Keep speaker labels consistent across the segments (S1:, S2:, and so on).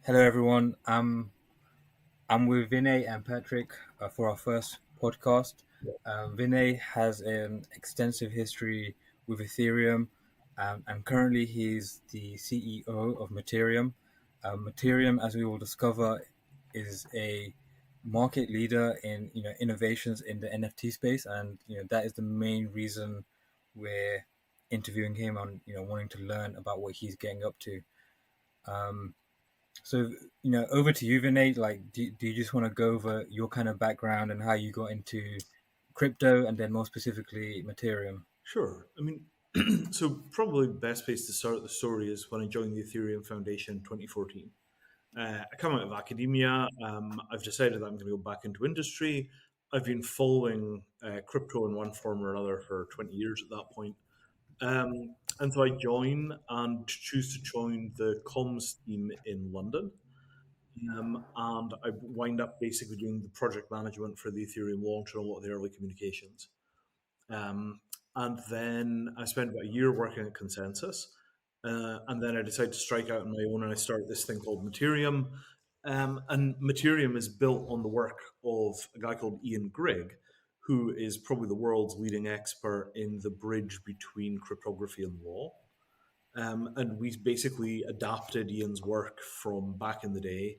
S1: Hello, everyone. I'm with Vinay and Patrick for our first podcast. Vinay has an extensive history with Ethereum, and currently he's the CEO of Mattereum. Mattereum, as we will discover, is a market leader in innovations in the NFT space, and that is the main reason we're interviewing him on wanting to learn about what he's getting up to. Um, so, over to you, Vinay. Like, do you just want to go over your kind of background and how you got into crypto and then more specifically Ethereum?
S2: Sure. So probably the best place to start the story is when I joined the Ethereum Foundation in 2014. I come out of academia. I've decided that I'm going to go back into industry. I've been following crypto in one form or another for 20 years at that point. And so I join and choose to join the comms team in London. And I wind up basically doing the project management for the Ethereum launch and a lot of the early communications. Um, and then I spent about a year working at Consensus. And then I decided to strike out on my own and I started this thing called Mattereum. And Mattereum is built on the work of a guy called Ian Grigg, who is probably the world's leading expert in the bridge between cryptography and law. And we basically adapted Ian's work from back in the day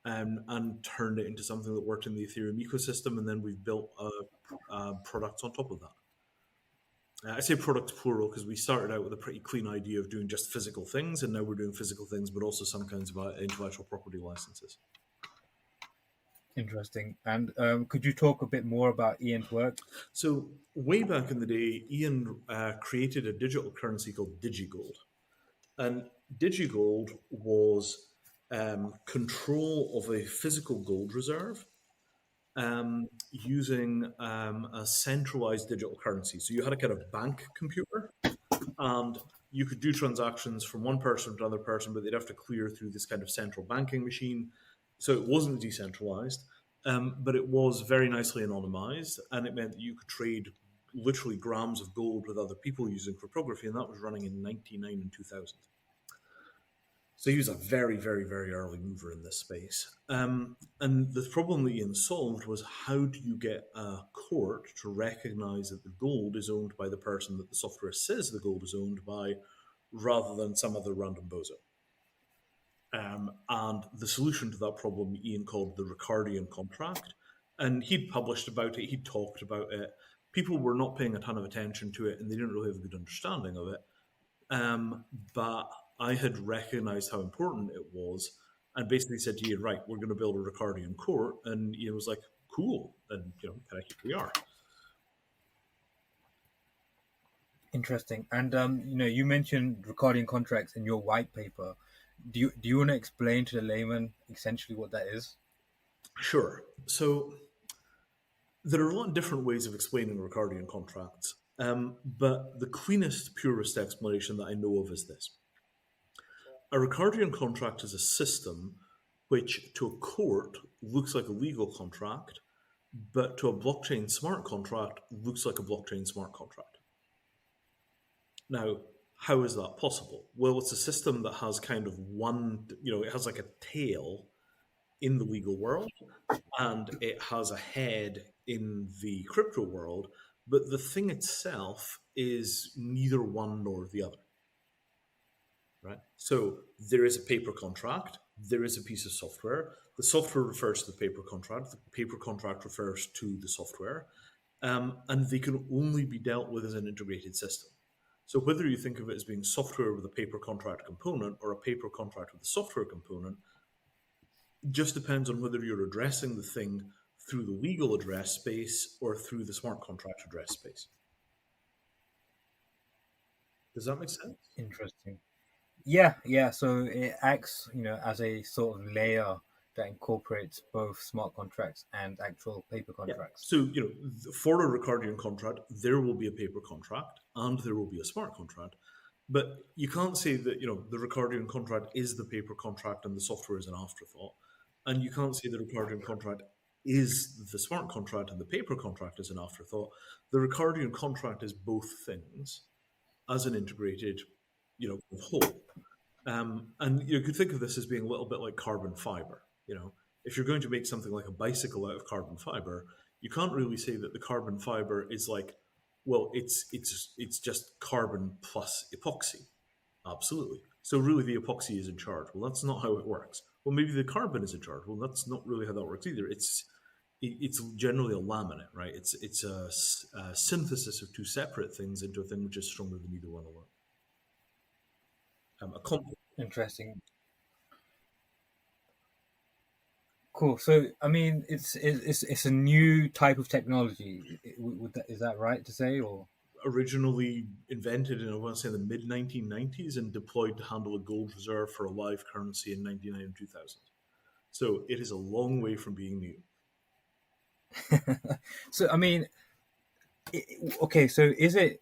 S2: and turned it into something that worked in the Ethereum ecosystem. And then we've built products on top of that. I say products plural because we started out with a pretty clean idea of doing just physical things, and now we're doing physical things, but also some kinds of intellectual property licenses.
S1: Interesting. And could you talk a bit more about Ian's work?
S2: So, way back in the day, Ian created a digital currency called DigiGold. And DigiGold was control of a physical gold reserve using a centralized digital currency. So you had a kind of bank computer, and you could do transactions from one person to another person, but they'd have to clear through this kind of central banking machine. So it wasn't decentralized, but it was very nicely anonymized, and it meant that you could trade literally grams of gold with other people using cryptography, and that was running in 99 and 2000. So he was a very, very, very early mover in this space. And the problem that Ian solved was how do you get a court to recognize that the gold is owned by the person that the software says the gold is owned by, rather than some other random bozo? And the solution to that problem, Ian called the Ricardian Contract. And he'd published about it, he'd talked about it. People were not paying a ton of attention to it, and they didn't really have a good understanding of it. But I had recognized how important it was and basically said to Ian, right, we're going to build a Ricardian court. And Ian was like, cool. And, here we are.
S1: Interesting. And you mentioned Ricardian contracts in your white paper. Do you want to explain to the layman essentially what that is?
S2: Sure. So there are a lot of different ways of explaining Ricardian contracts. But the cleanest, purest explanation that I know of is this. A Ricardian contract is a system which, to a court, looks like a legal contract, but to a blockchain smart contract, looks like a blockchain smart contract. Now, how is that possible? Well, it's a system that has kind of one, it has like a tail in the legal world, and it has a head in the crypto world, but the thing itself is neither one nor the other. Right? So there is a paper contract, there is a piece of software. The software refers to the paper contract, the paper contract refers to the software, and they can only be dealt with as an integrated system. So whether you think of it as being software with a paper contract component or a paper contract with a software component, just depends on whether you're addressing the thing through the legal address space or through the smart contract address space. Does that make sense?
S1: Interesting. Yeah. So it acts, as a sort of layer that incorporates both smart contracts and actual paper
S2: Yeah.
S1: contracts.
S2: So, for a Ricardian contract, there will be a paper contract and there will be a smart contract. But you can't say that, the Ricardian contract is the paper contract and the software is an afterthought. And you can't say the Ricardian contract is the smart contract and the paper contract is an afterthought. The Ricardian contract is both things as an integrated, whole. And you could think of this as being a little bit like carbon fiber. If you're going to make something like a bicycle out of carbon fiber, you can't really say that the carbon fiber is like, well, it's just carbon plus epoxy. Absolutely. So really, the epoxy is in charge. Well, that's not how it works. Well, maybe the carbon is in charge. Well, that's not really how that works either. It's generally a laminate, right? It's a synthesis of two separate things into a thing which is stronger than either one alone. A compound.
S1: Interesting. Cool. So, I mean, it's a new type of technology. Is that right to say, or?
S2: Originally invented in, I want to say, the mid 1990s and deployed to handle a gold reserve for a live currency in 99 and 2000. So it is a long way from being new.
S1: So, I mean, okay. So, is it?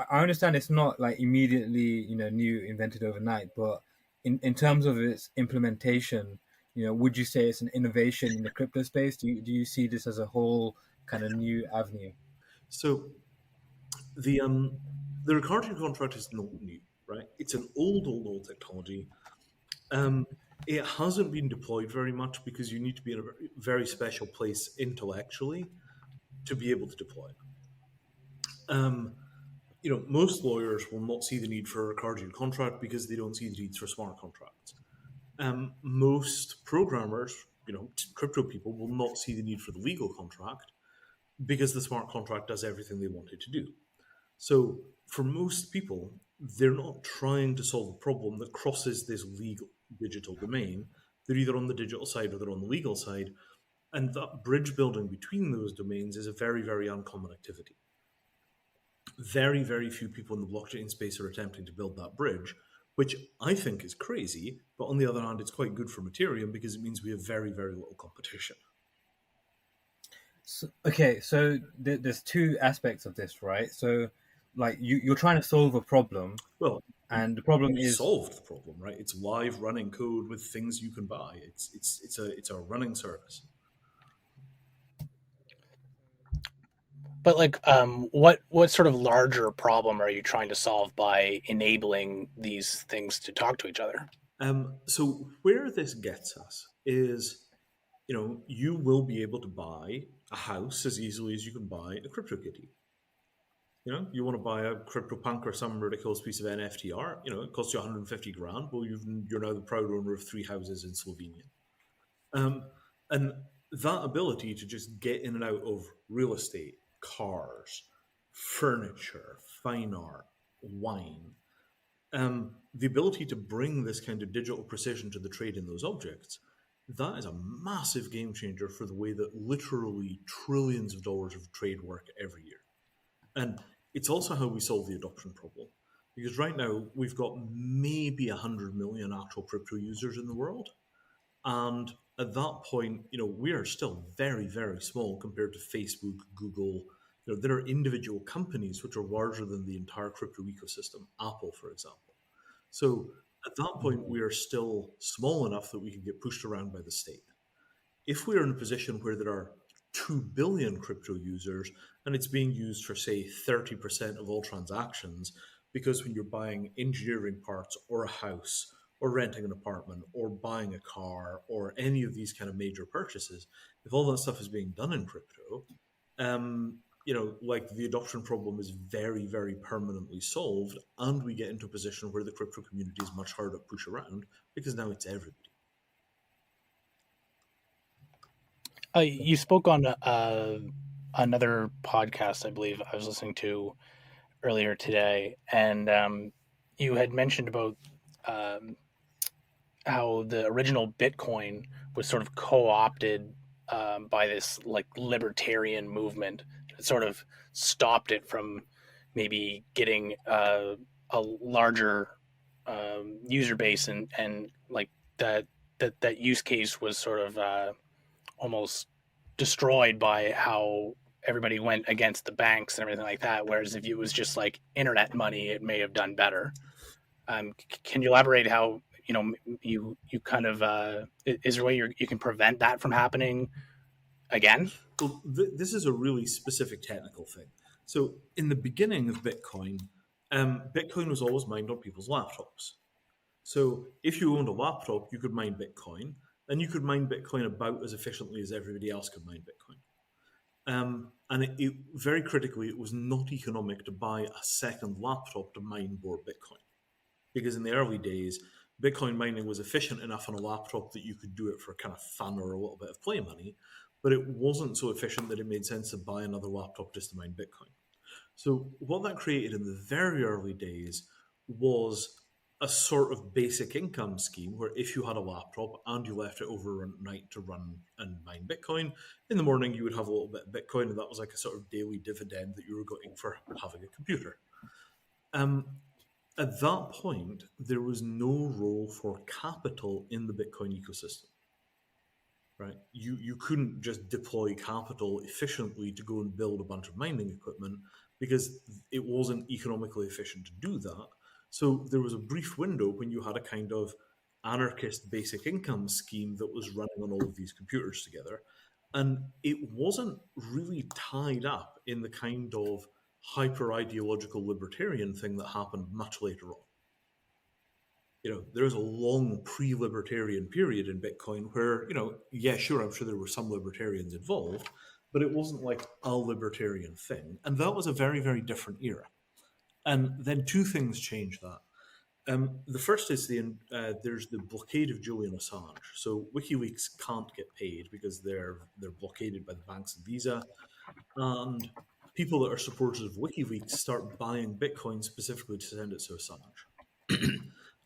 S1: I understand it's not like immediately, new, invented overnight, but in terms of its implementation, would you say it's an innovation in the crypto space? Do you see this as a whole kind of new avenue?
S2: So the Ricardian contract is not new, right? It's an old technology. Um, it hasn't been deployed very much because you need to be in a very special place intellectually to be able to deploy it. Most lawyers will not see the need for a Ricardian contract because they don't see the needs for smart contracts. Most programmers, crypto people, will not see the need for the legal contract because the smart contract does everything they want it to do. So for most people, they're not trying to solve a problem that crosses this legal digital domain. They're either on the digital side or they're on the legal side. And that bridge building between those domains is a very, very uncommon activity. Very, very few people in the blockchain space are attempting to build that bridge, which I think is crazy. But on the other hand, it's quite good for Mattereum because it means we have very, very little competition.
S1: So there's two aspects of this, right? So, like you're trying to solve a problem,
S2: Well,
S1: and the problem
S2: we
S1: is
S2: solved the problem, right? It's live running code with things you can buy. It's a running service.
S3: But what sort of larger problem are you trying to solve by enabling these things to talk to each other?
S2: So where this gets us is, you will be able to buy a house as easily as you can buy a CryptoKitty. You want to buy a CryptoPunk or some ridiculous piece of NFT art. It costs you 150 grand. Well, you're now the proud owner of 3 houses in Slovenia. And that ability to just get in and out of real estate, cars, furniture, fine art, wine, the ability to bring this kind of digital precision to the trade in those objects, that is a massive game changer for the way that literally trillions of dollars of trade work every year. And it's also how we solve the adoption problem. Because right now, we've got maybe 100 million actual crypto users in the world. And at that point, we are still very, very small compared to Facebook, Google. There are individual companies which are larger than the entire crypto ecosystem, Apple, for example. So at that point, we are still small enough that we can get pushed around by the state. If we are in a position where there are 2 billion crypto users and it's being used for, say, 30% of all transactions, because when you're buying engineering parts or a house or renting an apartment or buying a car or any of these kind of major purchases, if all that stuff is being done in crypto, like the adoption problem is very, very permanently solved, and we get into a position where the crypto community is much harder to push around because now it's everybody.
S3: You spoke on another podcast, I believe I was listening to earlier today, and you had mentioned about how the original Bitcoin was sort of co-opted by this like libertarian movement. It sort of stopped it from maybe getting a larger user base, and like that use case was sort of almost destroyed by how everybody went against the banks and everything like that. Whereas if it was just like internet money, it may have done better. Can you elaborate how you kind of is there a way you can prevent that from happening again?
S2: Well, this is a really specific technical thing. So in the beginning of Bitcoin, Bitcoin was always mined on people's laptops. So if you owned a laptop, you could mine Bitcoin, and you could mine Bitcoin about as efficiently as everybody else could mine Bitcoin. And it very critically, it was not economic to buy a second laptop to mine more Bitcoin. Because in the early days, Bitcoin mining was efficient enough on a laptop that you could do it for kind of fun or a little bit of play money, but it wasn't so efficient that it made sense to buy another laptop just to mine Bitcoin. So what that created in the very early days was a sort of basic income scheme where if you had a laptop and you left it overnight to run and mine Bitcoin, in the morning you would have a little bit of Bitcoin, and that was like a sort of daily dividend that you were getting for having a computer. At that point, there was no role for capital in the Bitcoin ecosystem. Right? You couldn't just deploy capital efficiently to go and build a bunch of mining equipment because it wasn't economically efficient to do that. So there was a brief window when you had a kind of anarchist basic income scheme that was running on all of these computers together. And it wasn't really tied up in the kind of hyper ideological libertarian thing that happened much later on. There's a long pre-libertarian period in Bitcoin where, yeah, sure, I'm sure there were some libertarians involved, but it wasn't like a libertarian thing. And that was a very, very different era. And then two things changed that. The first is there's the blockade of Julian Assange. So WikiLeaks can't get paid because they're blockaded by the banks and Visa. And people that are supporters of WikiLeaks start buying Bitcoin specifically to send it to Assange.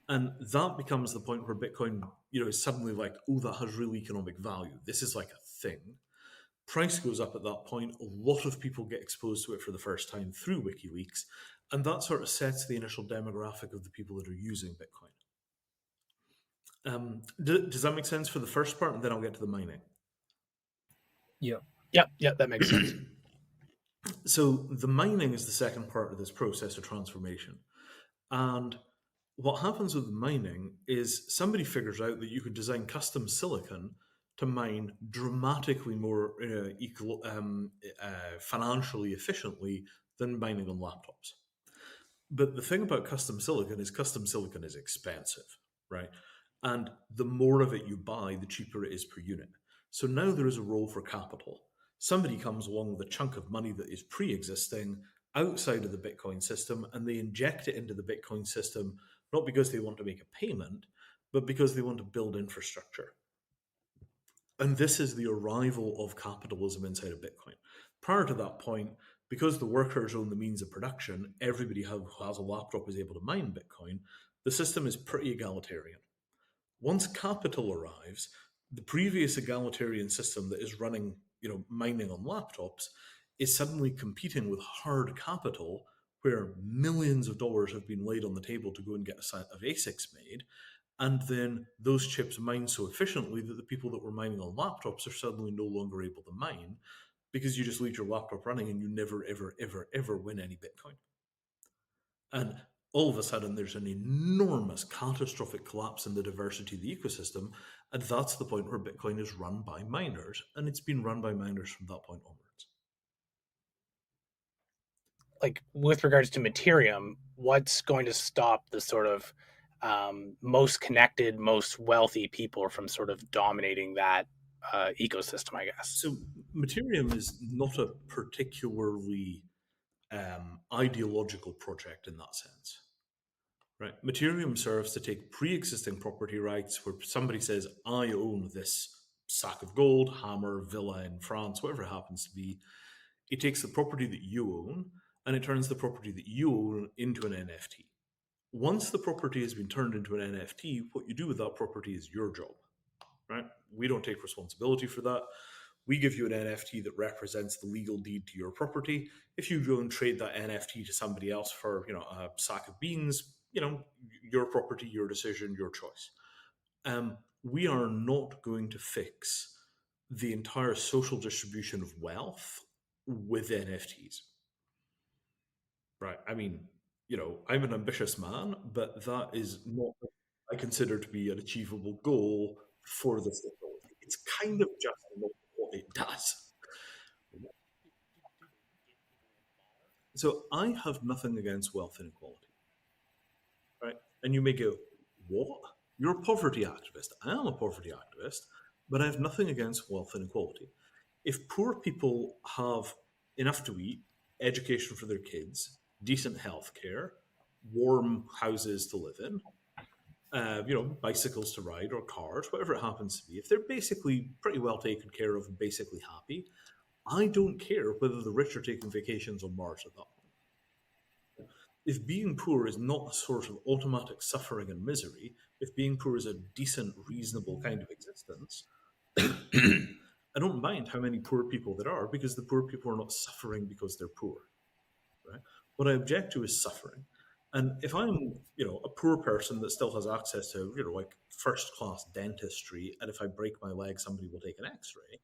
S2: And that becomes the point where Bitcoin, is suddenly like, oh, that has real economic value. This is like a thing. Price goes up at that point. A lot of people get exposed to it for the first time through WikiLeaks. And that sort of sets the initial demographic of the people that are using Bitcoin. Does that make sense for the first part? And then I'll get to the mining.
S1: Yeah.
S3: Yeah, that makes sense.
S2: So the mining is the second part of this process of transformation. And what happens with mining is somebody figures out that you could design custom silicon to mine dramatically more financially efficiently than mining on laptops. But the thing about custom silicon is expensive, right? And the more of it you buy, the cheaper it is per unit. So now there is a role for capital. Somebody comes along with a chunk of money that is pre-existing outside of the Bitcoin system, and they inject it into the Bitcoin system, not because they want to make a payment, but because they want to build infrastructure. And this is the arrival of capitalism inside of Bitcoin. Prior to that point, because the workers own the means of production, everybody who has a laptop is able to mine Bitcoin. The system is pretty egalitarian. Once capital arrives, the previous egalitarian system that is running, mining on laptops is suddenly competing with hard capital, where millions of dollars have been laid on the table to go and get a set of ASICs made. And then those chips mine so efficiently that the people that were mining on laptops are suddenly no longer able to mine because you just leave your laptop running and you never, ever, ever, ever win any Bitcoin. And all of a sudden, there's an enormous catastrophic collapse in the diversity of the ecosystem. And that's the point where Bitcoin is run by miners. And it's been run by miners from that point onwards.
S3: Like with regards to Mattereum, what's going to stop the sort of most connected, most wealthy people from sort of dominating that ecosystem, I guess?
S2: So Mattereum is not a particularly ideological project in that sense. Right. Mattereum serves to take pre-existing property rights where somebody says, I own this sack of gold, hammer, villa in France, whatever it happens to be. It takes the property that you own and it turns the property that you own into an NFT. Once the property has been turned into an NFT, what you do with that property is your job, right? We don't take responsibility for that. We give you an NFT that represents the legal deed to your property. If you go and trade that NFT to somebody else for, a sack of beans, your property, your decision, your choice. We are not going to fix the entire social distribution of wealth with NFTs. Right. I mean, I'm an ambitious man, but that is not what I consider to be an achievable goal for this technology. It's kind of just not what it does. So I have nothing against wealth inequality. Right. And you may go, what? You're a poverty activist. I am a poverty activist, but I have nothing against wealth inequality. If poor people have enough to eat, education for their kids, decent health care, warm houses to live in, bicycles to ride or cars, whatever it happens to be, if they're basically pretty well taken care of and basically happy, I don't care whether the rich are taking vacations on Mars at that point. If being poor is not a sort of automatic suffering and misery, if being poor is a decent, reasonable kind of existence, I don't mind how many poor people there are because the poor people are not suffering because they're poor. Right? What I object to is suffering. And if I'm, a poor person that still has access to, like first class dentistry, and if I break my leg, somebody will take an X-ray.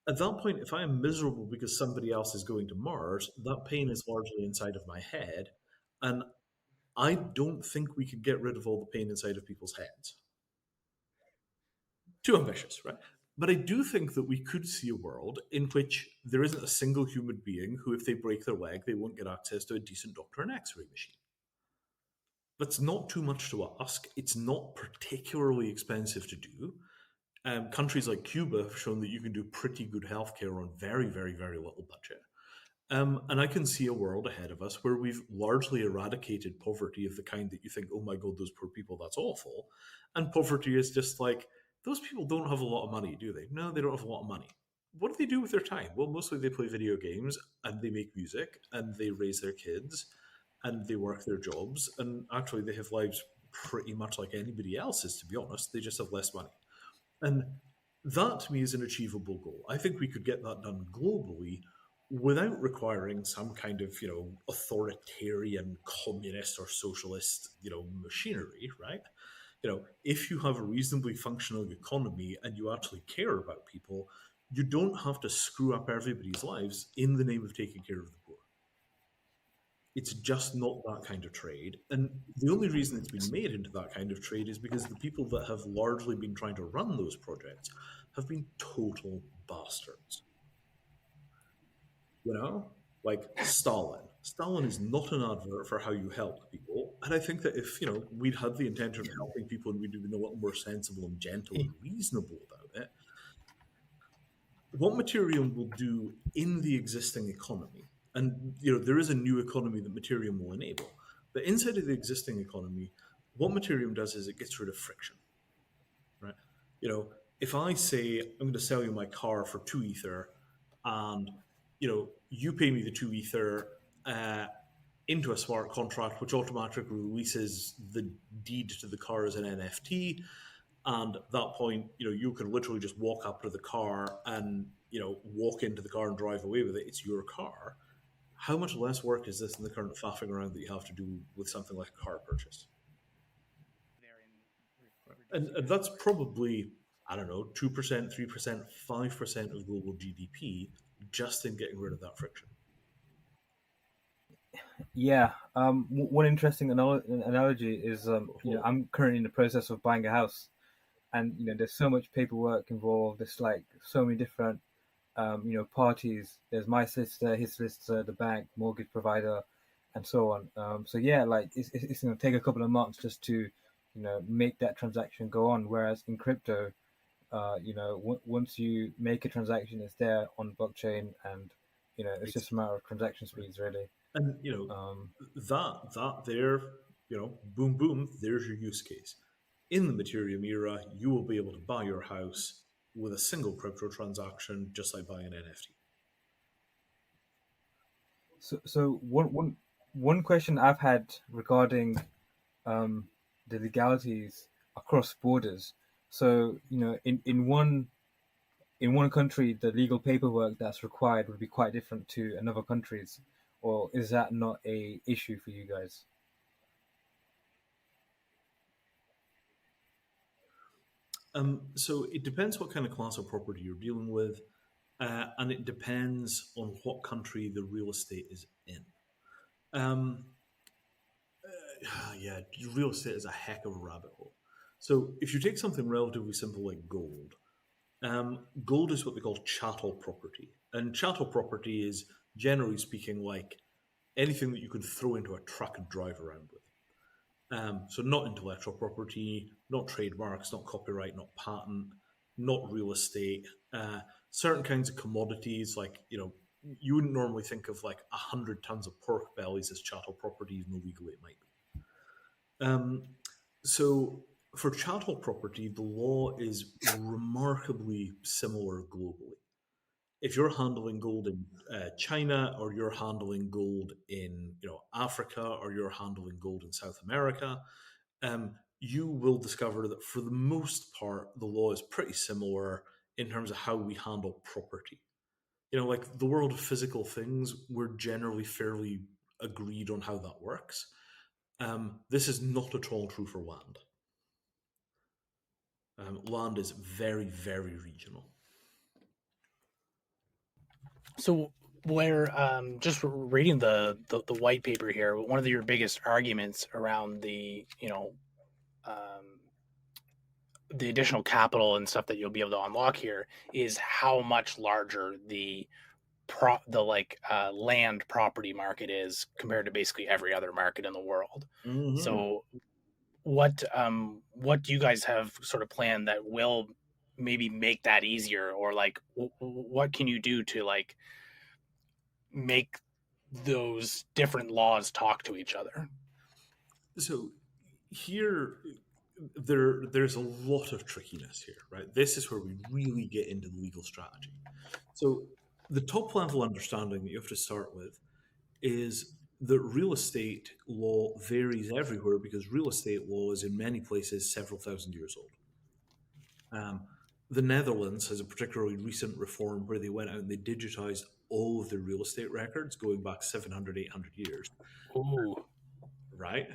S2: At that point, if I am miserable because somebody else is going to Mars, that pain is largely inside of my head, and I don't think we could get rid of all the pain inside of people's heads. Too ambitious, right? But I do think that we could see a world in which there isn't a single human being who, if they break their leg, they won't get access to a decent doctor and X-ray machine. That's not too much to ask. It's not particularly expensive to do. Countries like Cuba have shown that you can do pretty good healthcare on very, very, very little budget. And I can see a world ahead of us where we've largely eradicated poverty of the kind that you think, oh my God, those poor people, that's awful. And poverty is just like, those people don't have a lot of money, do they? No, they don't have a lot of money. What do they do with their time? Well, mostly they play video games and they make music and they raise their kids and they work their jobs. And actually, they have lives pretty much like anybody else's, to be honest. They just have less money. And that, to me, is an achievable goal. I think we could get that done globally without requiring some kind of, authoritarian communist or socialist, machinery, right? If you have a reasonably functional economy and you actually care about people, you don't have to screw up everybody's lives in the name of taking care of the poor. It's just not that kind of trade. And the only reason it's been made into that kind of trade is because the people that have largely been trying to run those projects have been total bastards. Like Stalin. Stalin is not an advert for how you help people. And I think that if, we'd had the intention of helping people and we'd been a little more sensible and gentle and reasonable about it, what Mattereum will do in the existing economy, and there is a new economy that Mattereum will enable, but inside of the existing economy, what Mattereum does is it gets rid of friction, right? If I say I'm going to sell you my car for 2 ether, and you pay me the 2 ether into a smart contract, which automatically releases the deed to the car as an NFT. And at that point, you can literally just walk up to the car and, walk into the car and drive away with it. It's your car. How much less work is this than the current faffing around that you have to do with something like a car purchase? And that's probably, I don't know, 2%, 3%, 5% of global GDP just in getting rid of that friction.
S1: Yeah. One interesting analogy is, I'm currently in the process of buying a house, and there's so much paperwork involved. There's like so many different, parties. There's my solicitor, his solicitor, the bank, mortgage provider, and so on. So yeah, like it's going to take a couple of months just to, make that transaction go on. Whereas in crypto, once you make a transaction, it's there on blockchain, and it's just a matter of transaction speeds, really.
S2: And that there, boom, boom, there's your use case. In the Mattereum era, you will be able to buy your house with a single crypto transaction, just like buying an NFT.
S1: So one question I've had regarding the legalities across borders. So in one country, the legal paperwork that's required would be quite different to another country's, or is that not a issue for you guys?
S2: So it depends what kind of class of property you're dealing with, and it depends on what country the real estate is in. Yeah, real estate is a heck of a rabbit hole. So if you take something relatively simple like gold, gold is what they call chattel property. And chattel property is, generally speaking, like anything that you can throw into a truck and drive around with. So not intellectual property, not trademarks, not copyright, not patent, not real estate. Certain kinds of commodities, like, you wouldn't normally think of like 100 tons of pork bellies as chattel property, even though legally it might be. So for chattel property, the law is remarkably similar globally. If you're handling gold in China, or you're handling gold in Africa, or you're handling gold in South America, you will discover that for the most part, the law is pretty similar in terms of how we handle property. Like the world of physical things, we're generally fairly agreed on how that works. This is not at all true for land. Land is very, very regional.
S3: So where just reading the white paper here, one of your biggest arguments around the the additional capital and stuff that you'll be able to unlock here is how much larger the land property market is compared to basically every other market in the world.
S2: Mm-hmm.
S3: So what do you guys have sort of planned that will maybe make that easier, or like what can you do to like make those different laws talk to each other?
S2: So here, there's a lot of trickiness here, right? This is where we really get into the legal strategy. So the top level understanding that you have to start with is that real estate law varies everywhere, because real estate law is in many places several thousand years old. The Netherlands has a particularly recent reform where they went out and they digitized all of their real estate records going back 700, 800 years.
S3: Ooh,
S2: right?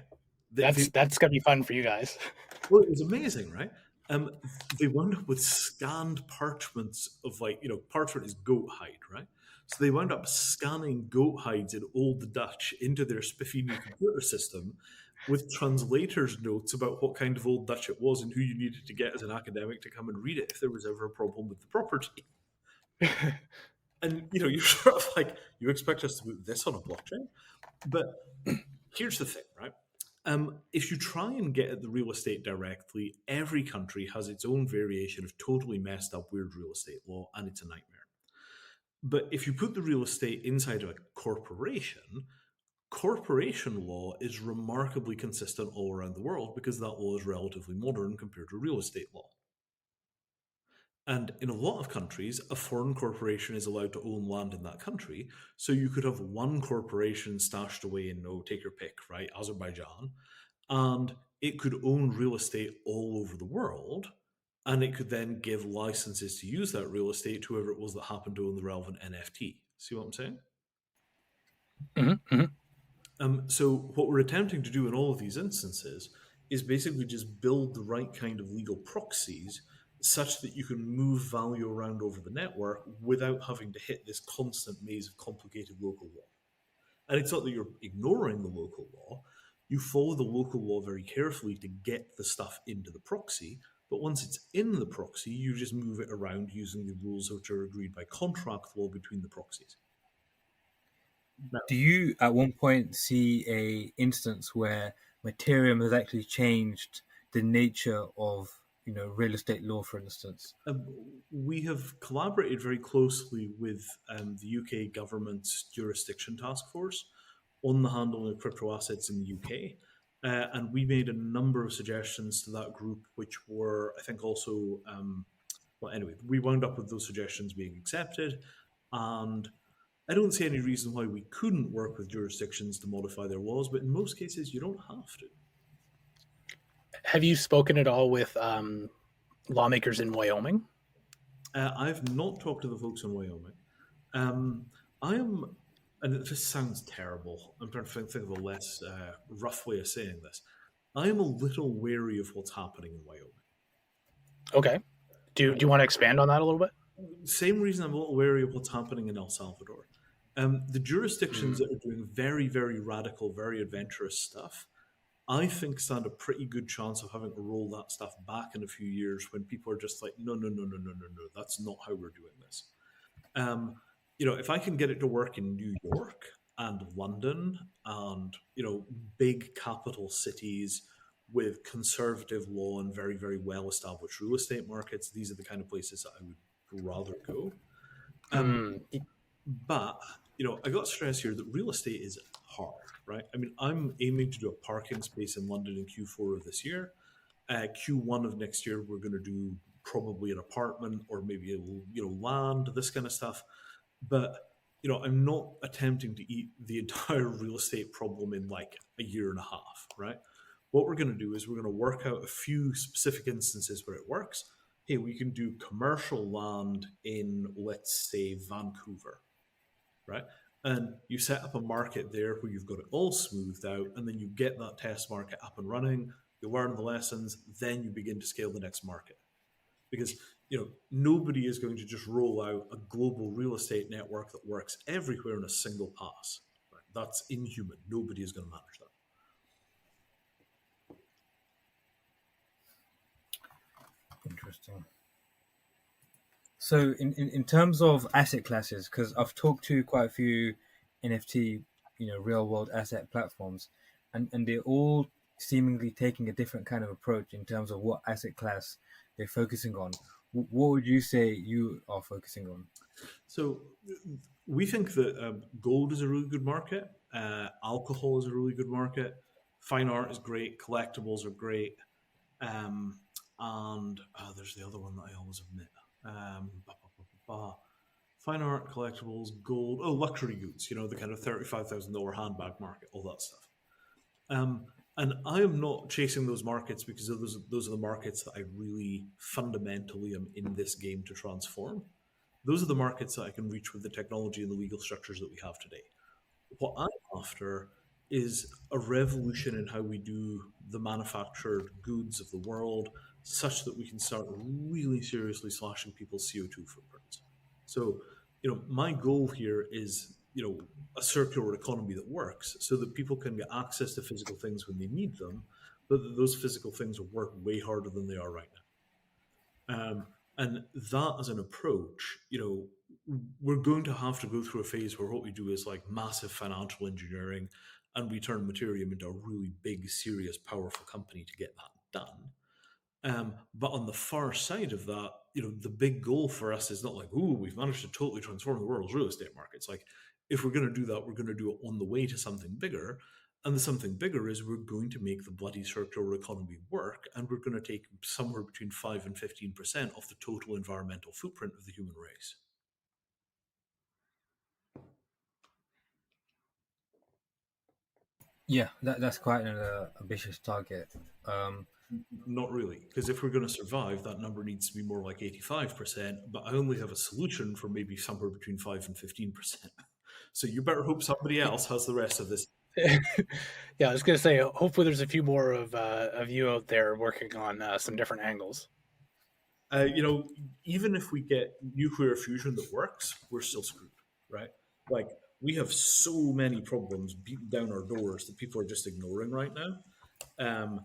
S3: That's gonna be fun for you guys.
S2: Well, it was amazing, right? They wound up with scanned parchments of parchment is goat hide, right? So they wound up scanning goat hides in Old Dutch into their spiffy new computer system with translators' notes about what kind of Old Dutch it was and who you needed to get as an academic to come and read it if there was ever a problem with the property. And you're sort of like, you expect us to put this on a blockchain? But here's the thing, right? If you try and get at the real estate directly, every country has its own variation of totally messed up, weird real estate law, and it's a nightmare. But if you put the real estate inside of a corporation law is remarkably consistent all around the world, because that law is relatively modern compared to real estate law. And in a lot of countries, a foreign corporation is allowed to own land in that country. So you could have one corporation stashed away in, take your pick, right, Azerbaijan, and it could own real estate all over the world, and it could then give licenses to use that real estate to whoever it was that happened to own the relevant NFT. See what I'm saying?
S3: Mm-hmm, mm-hmm.
S2: So what we're attempting to do in all of these instances is basically just build the right kind of legal proxies such that you can move value around over the network without having to hit this constant maze of complicated local law. And it's not that you're ignoring the local law. You follow the local law very carefully to get the stuff into the proxy, but once it's in the proxy, you just move it around using the rules which are agreed by contract law between the proxies.
S1: Now, do you at one point see a instance where Mattereum has actually changed the nature of real estate law, for instance?
S2: We have collaborated very closely with the UK government's jurisdiction task force on the handling of crypto assets in the UK. And we made a number of suggestions to that group, which were, I think, also, we wound up with those suggestions being accepted. And I don't see any reason why we couldn't work with jurisdictions to modify their laws, but in most cases, you don't have to.
S3: Have you spoken at all with lawmakers in Wyoming?
S2: I've not talked to the folks in Wyoming. I am, and this sounds terrible, I'm trying to think of a less rough way of saying this. I am a little wary of what's happening in Wyoming.
S3: Okay. Do you want to expand on that a little bit?
S2: Same reason I'm a little wary of what's happening in El Salvador. The jurisdictions that are doing very, very radical, very adventurous stuff, I think stand a pretty good chance of having to roll that stuff back in a few years when people are just like, no, that's not how we're doing this. If I can get it to work in New York, and London and, big capital cities with conservative law and very, very well established real estate markets, these are the kind of places that I would rather go.
S3: Mm.
S2: But, I got to stress here that real estate is hard, right? I mean, I'm aiming to do a parking space in London in Q4 of this year. Q1 of next year, we're going to do probably an apartment or maybe land, this kind of stuff. But I'm not attempting to eat the entire real estate problem in like a year and a half, right? What we're going to do is we're going to work out a few specific instances where it works. Hey, we can do commercial land in, let's say, Vancouver, right? And you set up a market there where you've got it all smoothed out, and then you get that test market up and running. You learn the lessons, then you begin to scale the next market. Because nobody is going to just roll out a global real estate network that works everywhere in a single pass. Right? That's inhuman. Nobody is going to manage that.
S1: Interesting. So in terms of asset classes, because I've talked to quite a few NFT, real world asset platforms, and they're all seemingly taking a different kind of approach in terms of what asset class they're focusing on. What would you say you are focusing on?
S2: So we think that gold is a really good market. Alcohol is a really good market. Fine art is great. Collectibles are great. And there's the other one that I always omit. Fine art, collectibles, gold, luxury goods, the kind of $35,000 handbag market, all that stuff. And I am not chasing those markets because those are the markets that I really fundamentally am in this game to transform. Those are the markets that I can reach with the technology and the legal structures that we have today. What I'm after is a revolution in how we do the manufactured goods of the world, such that we can start really seriously slashing people's CO2 footprints. So, my goal here is, a circular economy that works so that people can get access to physical things when they need them, but that those physical things will work way harder than they are right now. And that as an approach, we're going to have to go through a phase where what we do is like massive financial engineering, and we turn Mattereum into a really big, serious, powerful company to get that done. But on the far side of that, the big goal for us is not like, ooh, we've managed to totally transform the world's real estate markets. Like, if we're going to do that, we're going to do it on the way to something bigger. And the something bigger is we're going to make the bloody circular economy work, and we're going to take somewhere between 5 and 15% of the total environmental footprint of the human race.
S1: Yeah, that's quite an ambitious target.
S2: Not really, because if we're going to survive, that number needs to be more like 85%, but I only have a solution for maybe somewhere between 5 and 15%. So you better hope somebody else has the rest of this.
S3: Yeah, I was going to say, hopefully there's a few more of you out there working on some different angles.
S2: Even if we get nuclear fusion that works, we're still screwed, right? Like, we have so many problems beating down our doors that people are just ignoring right now.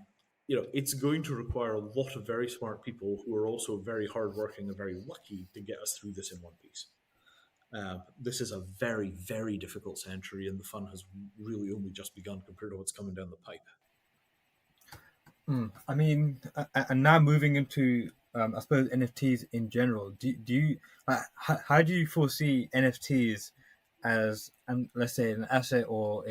S2: It's going to require a lot of very smart people who are also very hardworking and very lucky to get us through this in one piece. This is a very, very difficult century, and the fun has really only just begun compared to what's coming down the pipe.
S1: I mean, and now moving into, I suppose, NFTs in general. Do you how do you foresee NFTs as, let's say, an asset or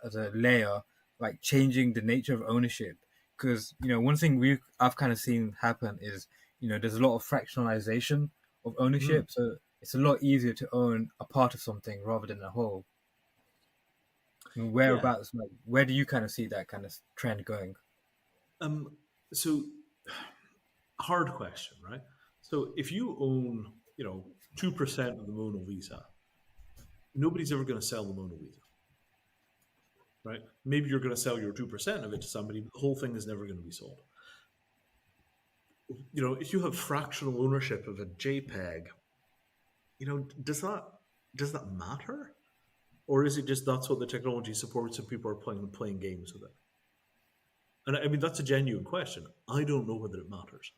S1: as a layer, like changing the nature of ownership? Because one thing I've kind of seen happen is there's a lot of fractionalization of ownership, so it's a lot easier to own a part of something rather than a whole. And whereabouts, like, where do you kind of see that kind of trend going?
S2: So, hard question, right? So if you own, 2% of the Mona Lisa, nobody's ever going to sell the Mona Lisa, right? Maybe you're going to sell your 2% of it to somebody, but the whole thing is never going to be sold. If you have fractional ownership of a JPEG, does that matter? Or is it just that's what the technology supports and people are playing games with it? And I mean, that's a genuine question. I don't know whether it matters.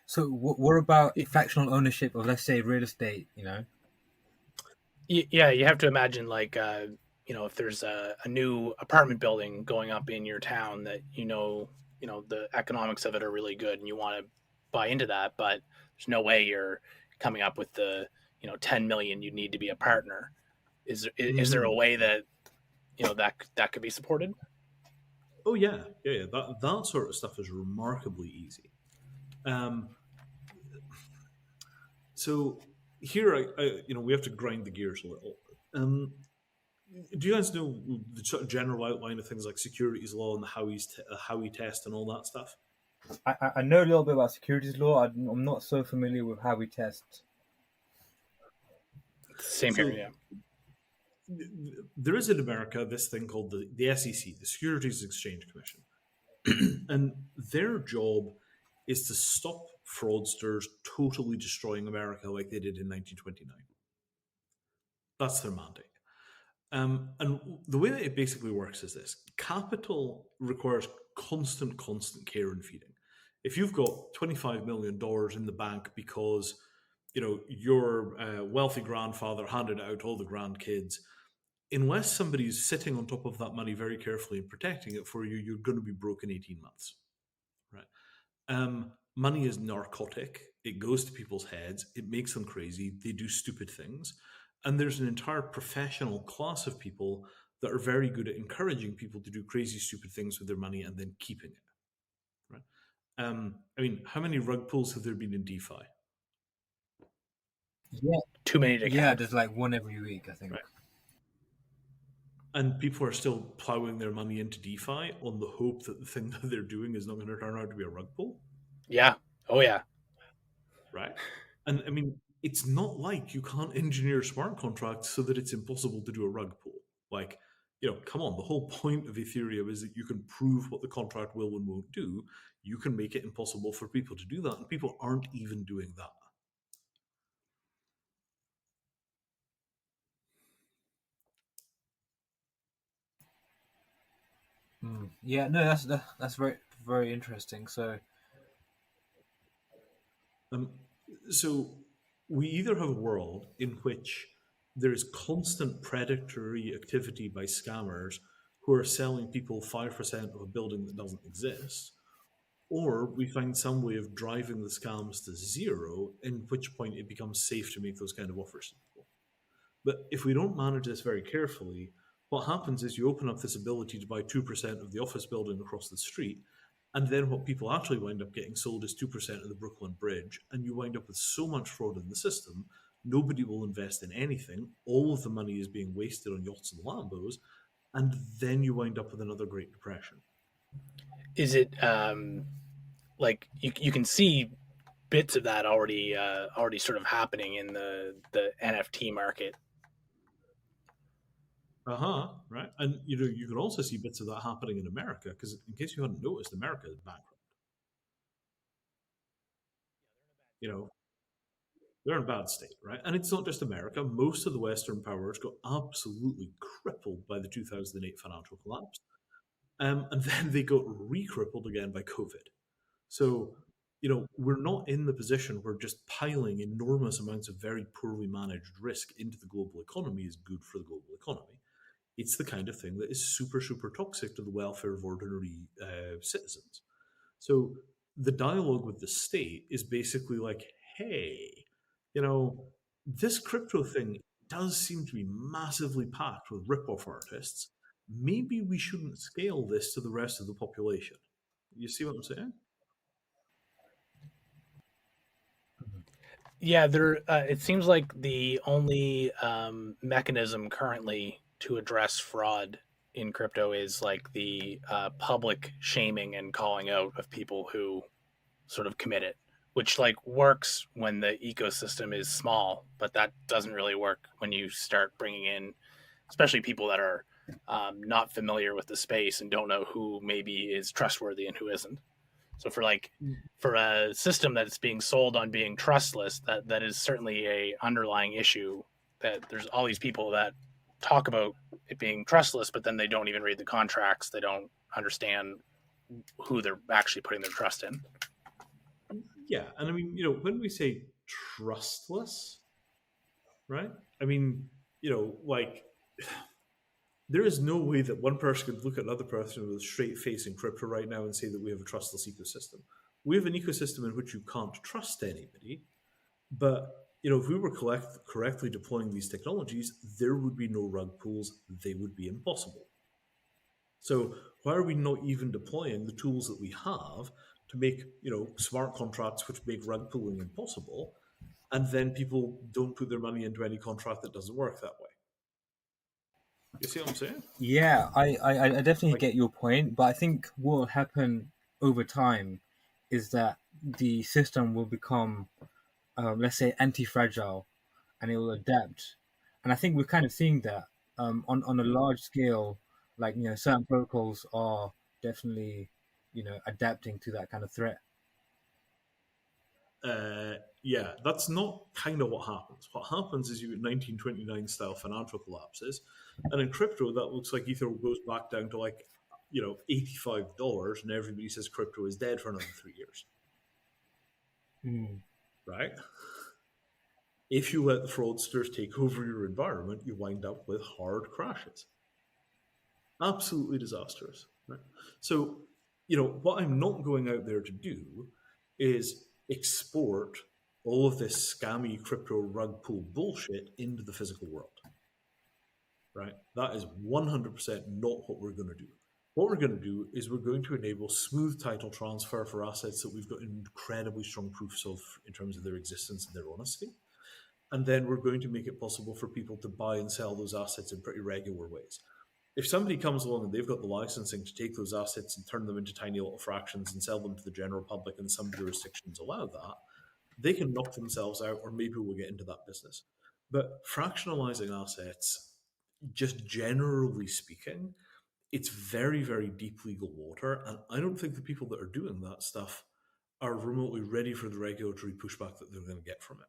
S1: So what about fractional ownership of, let's say, real estate,
S3: Yeah, you have to imagine like if there's a new apartment building going up in your town that the economics of it are really good and you want to buy into that, but there's no way you're coming up with the 10 million you need to be a partner. Is there a
S2: Hmm.
S3: way that that could be supported?
S2: Oh yeah. That sort of stuff is remarkably easy. Um, so here, we have to grind the gears a little. Um, do you guys know the sort of general outline of things like securities law and the Howey test and all that stuff?
S1: I know a little bit about securities law. I'm not so familiar with how we test.
S3: Same here,
S2: So
S3: yeah.
S2: there is in America this thing called the SEC, the Securities Exchange Commission, and their job is to stop fraudsters totally destroying America like they did in 1929. That's their mandate. And the way that it basically works is this: capital requires constant care and feeding. If you've got $25 million in the bank because your wealthy grandfather handed it out to all the grandkids, unless somebody's sitting on top of that money very carefully and protecting it for you, you're going to be broke in 18 months. Right? Money is narcotic. It goes to people's heads. It makes them crazy. They do stupid things. And there's an entire professional class of people that are very good at encouraging people to do crazy, stupid things with their money and then keeping it. Right? I mean, how many rug pulls have there been in DeFi?
S1: Yeah,
S3: Too many to
S1: yeah.
S3: count.
S1: There's like one every week, I think.
S2: Right. And people are still plowing their money into DeFi on the hope that the thing that they're doing is not going to turn out to be a rug pull.
S3: Yeah. Oh yeah.
S2: Right? And I mean, it's not like you can't engineer smart contracts so that it's impossible to do a rug pull. Like, come on, the whole point of Ethereum is that you can prove what the contract will and won't do. You can make it impossible for people to do that, and people aren't even doing that.
S1: Yeah, no, that's very very interesting. So
S2: Um, so we either have a world in which there is constant predatory activity by scammers who are selling people 5% of a building that doesn't exist, or we find some way of driving the scams to zero, in which point it becomes safe to make those kind of offers to people. But if we don't manage this very carefully, what happens is you open up this ability to buy 2% of the office building across the street, and then what people actually wind up getting sold is 2% of the Brooklyn Bridge, and you wind up with so much fraud in the system, nobody will invest in anything. All of the money is being wasted on yachts and Lambos, and then you wind up with another Great Depression.
S3: Is it like you can see bits of that already sort of happening in the NFT market?
S2: Right. And you can also see bits of that happening in America because, in case you hadn't noticed, America is bankrupt. You know, they're in a bad state, right? And it's not just America. Most of the Western powers got absolutely crippled by the 2008 financial collapse. And then they got re-crippled again by COVID. So, we're not in the position where just piling enormous amounts of very poorly managed risk into the global economy is good for the global economy. It's the kind of thing that is super, super toxic to the welfare of ordinary citizens. So the dialogue with the state is basically like, hey, this crypto thing does seem to be massively packed with rip-off artists. Maybe we shouldn't scale this to the rest of the population. You see what I'm saying?
S3: Yeah, there. It seems like the only mechanism currently to address fraud in crypto is like the public shaming and calling out of people who sort of commit it, which like works when the ecosystem is small, but that doesn't really work when you start bringing in, especially people that are not familiar with the space and don't know who maybe is trustworthy and who isn't. So for a system that's being sold on being trustless, that is certainly a underlying issue. That there's all these people that talk about it being trustless, but then they don't even read the contracts. They don't understand who they're actually putting their trust in.
S2: Yeah. And I mean, when we say trustless, right? I mean, like there is no way that one person could look at another person with a straight face in crypto right now and say that we have a trustless ecosystem. We have an ecosystem in which you can't trust anybody, but if we were correctly deploying these technologies, there would be no rug pulls. They would be impossible. So why are we not even deploying the tools that we have to make smart contracts which make rug pulling impossible, and then people don't put their money into any contract that doesn't work that way? You see what I'm saying?
S1: Yeah, I definitely
S2: Like,
S1: get your point, but I think what will happen over time is that the system will become, let's say, anti-fragile, and it will adapt. And I think we're kind of seeing that on a large scale. Like certain protocols are definitely adapting to that kind of threat.
S2: yeah, that's not kind of what happens. What happens is you get 1929 style financial collapses, and in crypto, that looks like Ether goes back down to like $85, and everybody says crypto is dead for another 3 years,
S1: Mm.
S2: right? If you let the fraudsters take over your environment, you wind up with hard crashes. Absolutely disastrous. Right? So, what I'm not going out there to do is export all of this scammy crypto rug pull bullshit into the physical world. Right? That is 100% not what we're going to do. What we're going to do is we're going to enable smooth title transfer for assets that we've got incredibly strong proofs of in terms of their existence and their honesty. And then we're going to make it possible for people to buy and sell those assets in pretty regular ways. If somebody comes along and they've got the licensing to take those assets and turn them into tiny little fractions and sell them to the general public, and some jurisdictions allow that, they can knock themselves out, or maybe we'll get into that business. But fractionalizing assets, just generally speaking, it's very, very deep legal water. And I don't think the people that are doing that stuff are remotely ready for the regulatory pushback that they're going to get from it.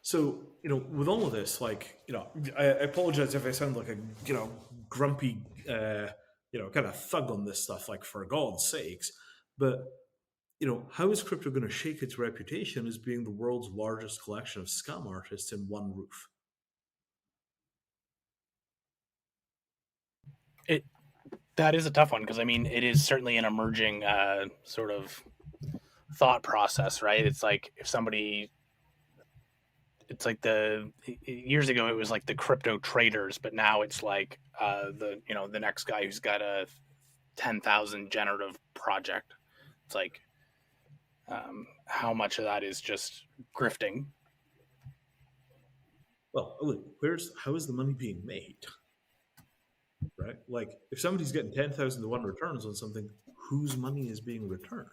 S2: So, with all of this, I apologize if I sound like a, grumpy, kind of thug on this stuff, like, for God's sakes. But, how is crypto going to shake its reputation as being the world's largest collection of scam artists in one roof?
S3: That is a tough one because it is certainly an emerging sort of thought process, right? It's like if somebody, it's like the years ago it was like the crypto traders, but now it's like the next guy who's got a 10,000 generative project. It's like how much of that is just grifting?
S2: Well, look, how is the money being made? Right? Like, if somebody's getting 10,000 to 1 returns on something, whose money is being returned?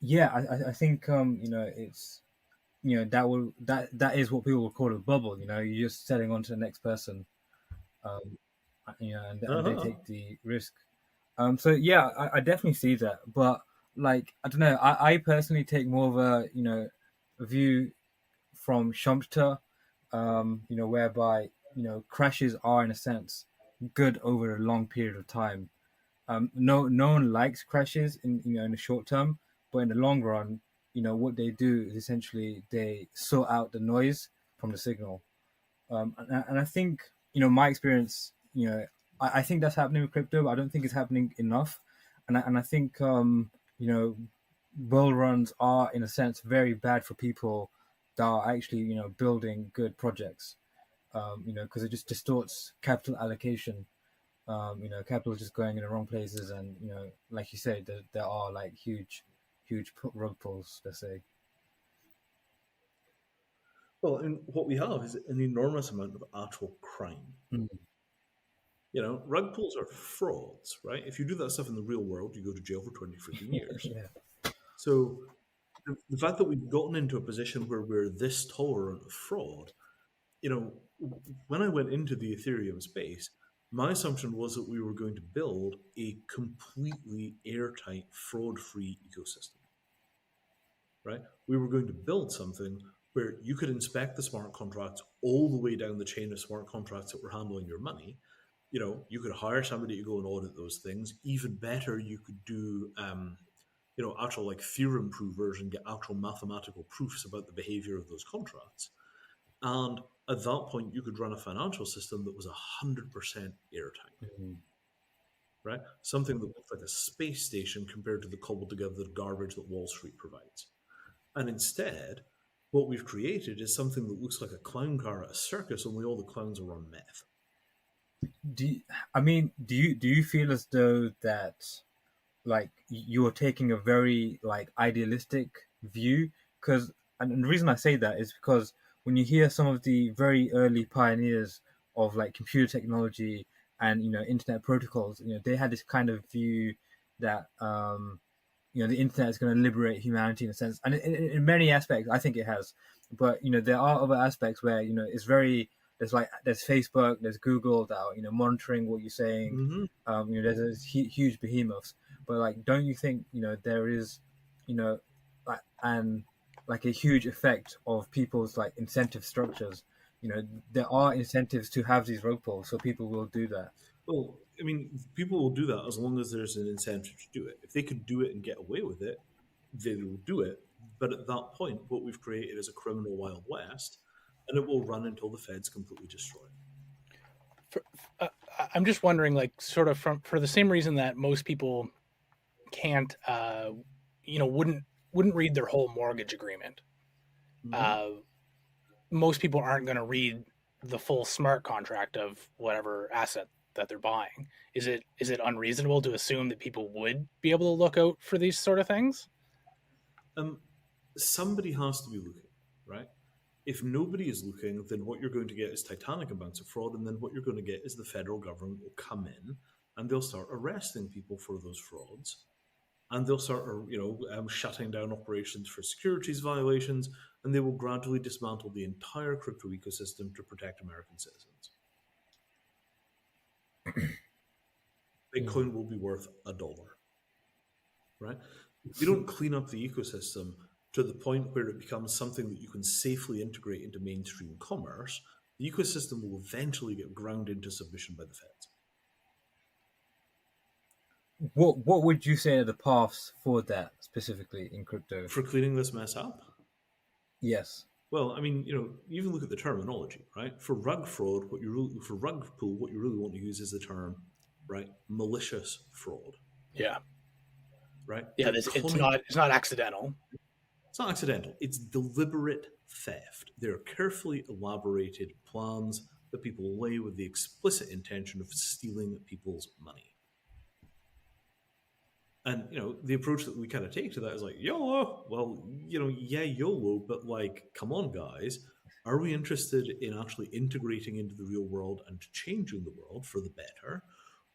S1: Yeah, I think it's that is what people would call a bubble. You're just selling on to the next person, and they take the risk. So yeah, I definitely see that, but like I don't know, I personally take more of a view from Shumpter, whereby crashes are in a sense good over a long period of time. No one likes crashes in the short term, but in the long run, what they do is essentially they sort out the noise from the signal. And I think my experience, I think that's happening with crypto, but I don't think it's happening enough. And I think bull runs are in a sense very bad for people that are actually building good projects. Because it just distorts capital allocation. Capital is just going in the wrong places, and like you said, there are like huge rug pulls, let's say.
S2: Well, and what we have is an enormous amount of actual crime.
S1: Mm.
S2: Rug pulls are frauds, right? If you do that stuff in the real world, you go to jail for 20 freaking years.
S1: Yeah.
S2: So the fact that we've gotten into a position where we're this tolerant of fraud, when I went into the Ethereum space, my assumption was that we were going to build a completely airtight, fraud-free ecosystem, right? We were going to build something where you could inspect the smart contracts all the way down the chain of smart contracts that were handling your money. You could hire somebody to go and audit those things. Even better, you could do actual like theorem provers and get actual mathematical proofs about the behavior of those contracts. And at that point, you could run a financial system that was 100% airtight,
S1: Mhm.
S2: right? Something that looked like a space station compared to the cobbled together garbage that Wall Street provides. And instead, what we've created is something that looks like a clown car at a circus, only all the clowns are on meth.
S1: Do you feel as though that like you're taking a very like idealistic view? Because and the reason I say that is because when you hear some of the very early pioneers of like computer technology and internet protocols, they had this kind of view that the internet is going to liberate humanity in a sense, and in many aspects I think it has. But there are other aspects where it's very there's Facebook, there's Google that are monitoring what you're saying.
S2: Mm-hmm.
S1: There's huge behemoths, but like, don't you think there is like and like a huge effect of people's like incentive structures? There are incentives to have these rope pulls, so people will do that.
S2: Well, I mean, people will do that as long as there's an incentive to do it. If they could do it and get away with it, they will do it. But at that point, what we've created is a criminal Wild West, and it will run until the feds completely destroy it.
S3: For, I'm just wondering, like, sort of for the same reason that most people can't, wouldn't read their whole mortgage agreement.
S2: Mm-hmm.
S3: Most people aren't going to read the full smart contract of whatever asset that they're buying. Is it unreasonable to assume that people would be able to look out for these sort of things?
S2: Somebody has to be looking, right? If nobody is looking, then what you're going to get is titanic amounts of fraud, and then what you're going to get is the federal government will come in and they'll start arresting people for those frauds, and they'll start, shutting down operations for securities violations, and they will gradually dismantle the entire crypto ecosystem to protect American citizens. Bitcoin will be worth $1, right? If you don't clean up the ecosystem to the point where it becomes something that you can safely integrate into mainstream commerce, the ecosystem will eventually get ground into submission by the feds.
S1: What would you say are the paths for that specifically in crypto?
S2: For cleaning this mess up?
S1: Yes.
S2: Well, I mean, you even look at the terminology, right? For rug fraud, for rug pull, what you really want to use is the term, right? Malicious fraud.
S3: Yeah.
S2: Right?
S3: Yeah, it's not accidental.
S2: It's not accidental. It's deliberate theft. They're carefully elaborated plans that people lay with the explicit intention of stealing people's money. And, the approach that we kind of take to that is like, YOLO. Well, yeah, YOLO, but like, come on, guys. Are we interested in actually integrating into the real world and changing the world for the better?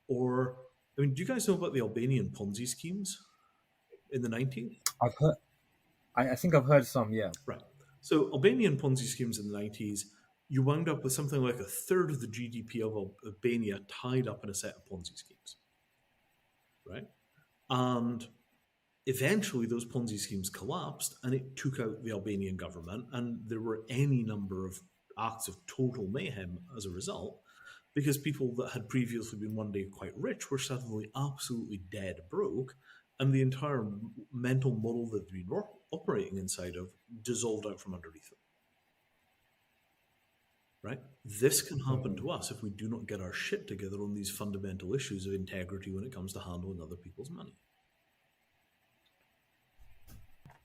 S2: Or, do you guys know about the Albanian Ponzi schemes in the 90s?
S1: I've heard. I think I've heard some, yeah.
S2: Right. So Albanian Ponzi schemes in the 90s, you wound up with something like a third of the GDP of Albania tied up in a set of Ponzi schemes. Right? And eventually those Ponzi schemes collapsed and it took out the Albanian government, and there were any number of acts of total mayhem as a result, because people that had previously been one day quite rich were suddenly absolutely dead broke, and the entire mental model that they'd been operating inside of dissolved out from underneath them. Right? This can happen to us if we do not get our shit together on these fundamental issues of integrity when it comes to handling other people's money.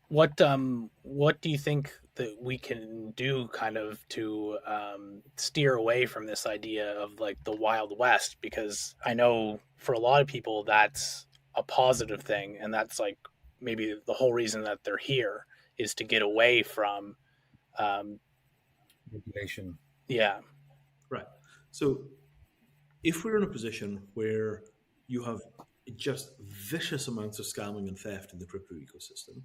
S3: What do you think that we can do kind of to steer away from this idea of like the Wild West? Because I know for a lot of people that's a positive thing, and that's like maybe the whole reason that they're here is to get away from
S1: regulation.
S3: Yeah.
S2: Right. So if we're in a position where you have just vicious amounts of scamming and theft in the crypto ecosystem,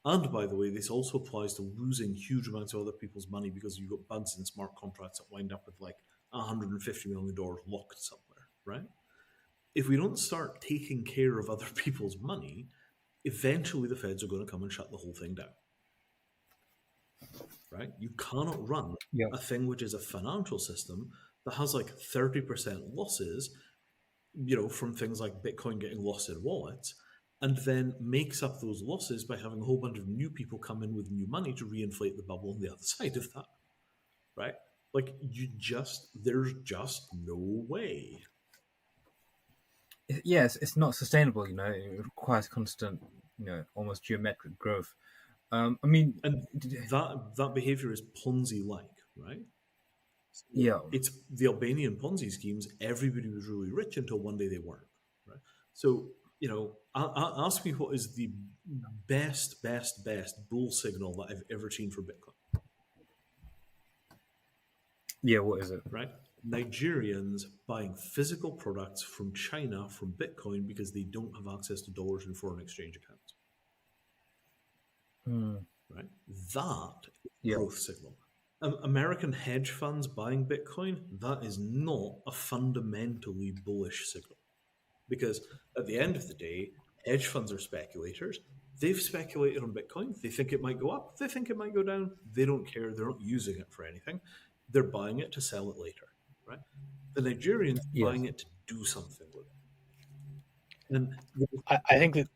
S2: and by the way, this also applies to losing huge amounts of other people's money because you've got bugs in smart contracts that wind up with like $150 million locked somewhere, right? If we don't start taking care of other people's money, eventually the feds are going to come and shut the whole thing down. Right? You cannot run a thing which is a financial system that has like 30% losses, from things like Bitcoin getting lost in wallets, and then makes up those losses by having a whole bunch of new people come in with new money to reinflate the bubble on the other side of that, right? Like, there's just no way.
S1: Yes, it's not sustainable. It requires constant, almost geometric growth. I mean,
S2: And that behavior is Ponzi-like, right? So
S1: yeah,
S2: it's the Albanian Ponzi schemes. Everybody was really rich until one day they weren't, right? So, ask me what is the best bull signal that I've ever seen for Bitcoin,
S1: yeah. What is it?
S2: right? Nigerians buying physical products from China from Bitcoin because they don't have access to dollars and foreign exchange accounts. Right? That
S1: Yeah.
S2: growth signal. American hedge funds buying Bitcoin, that is not a fundamentally bullish signal. Because at the end of the day, hedge funds are speculators. They've speculated on Bitcoin. They think it might go up. They think it might go down. They don't care. They're not using it for anything. They're buying it to sell it later, right? The Nigerians
S1: Yes.
S2: buying it to do something with it. And
S3: I think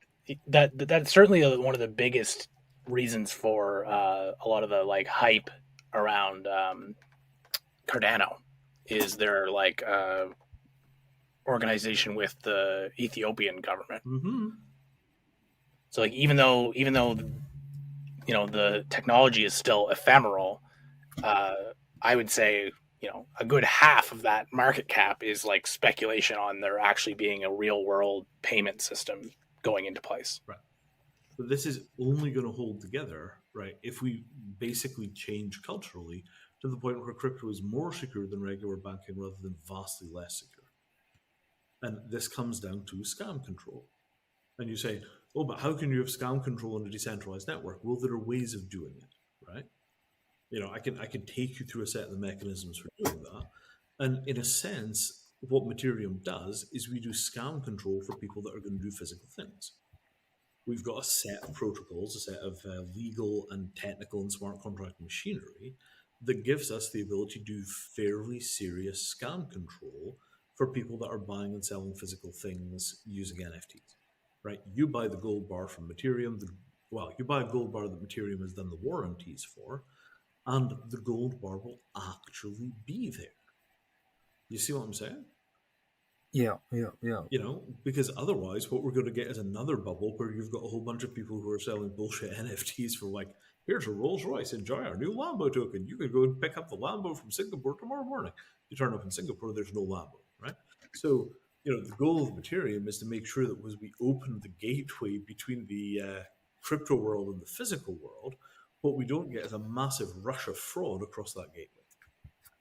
S3: that's certainly one of the biggest reasons for a lot of the like hype around Cardano is their like organization with the Ethiopian government. So like even though the technology is still ephemeral, I would say a good half of that market cap is like speculation on there actually being a real world payment system going into place.
S2: Right. But this is only going to hold together, right, if we basically change culturally to the point where crypto is more secure than regular banking rather than vastly less secure. And this comes down to scam control. And you say, oh, but how can you have scam control in a decentralized network? Well, there are ways of doing it, right? I can take you through a set of the mechanisms for doing that. And in a sense, what Mattereum does is we do scam control for people that are going to do physical things. We've got a set of protocols, a set of legal and technical and smart contract machinery that gives us the ability to do fairly serious scam control for people that are buying and selling physical things using NFTs, right? You buy the gold bar from Mattereum, you buy a gold bar that Mattereum has done the warranties for, and the gold bar will actually be there. You see what I'm saying?
S1: Yeah.
S2: Because otherwise what we're going to get is another bubble where you've got a whole bunch of people who are selling bullshit NFTs for like, here's a Rolls Royce, enjoy our new Lambo token. You could go and pick up the Lambo from Singapore tomorrow morning. You turn up in Singapore, there's no Lambo, right? So, the goal of Mattereum is to make sure that as we open the gateway between the crypto world and the physical world, what we don't get is a massive rush of fraud across that gateway.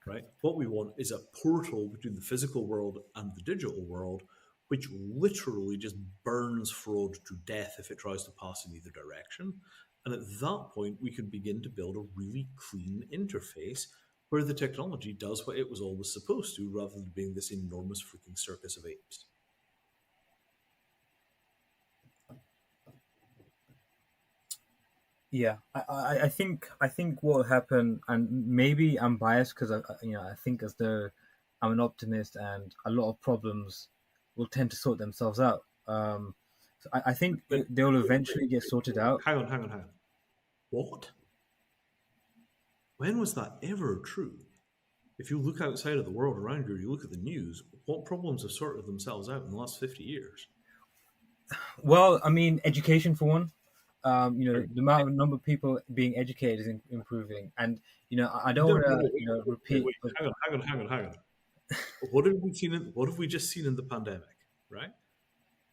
S2: Right? What we want is a portal between the physical world and the digital world, which literally just burns fraud to death if it tries to pass in either direction. And at that point, we can begin to build a really clean interface where the technology does what it was always supposed to, rather than being this enormous freaking circus of apes.
S1: Yeah, I think what will happen, and maybe I'm biased because I think as though I'm an optimist, and a lot of problems will tend to sort themselves out. So I think they will eventually get sorted out.
S2: Hang on. What? When was that ever true? If you look outside of the world around you, you look at the news, what problems have sorted themselves out in the last 50 years?
S1: Well, I mean, education for one. The number of people being educated is improving, and I don't want to repeat.
S2: Wait, hang on. What have we just seen in the pandemic? Right,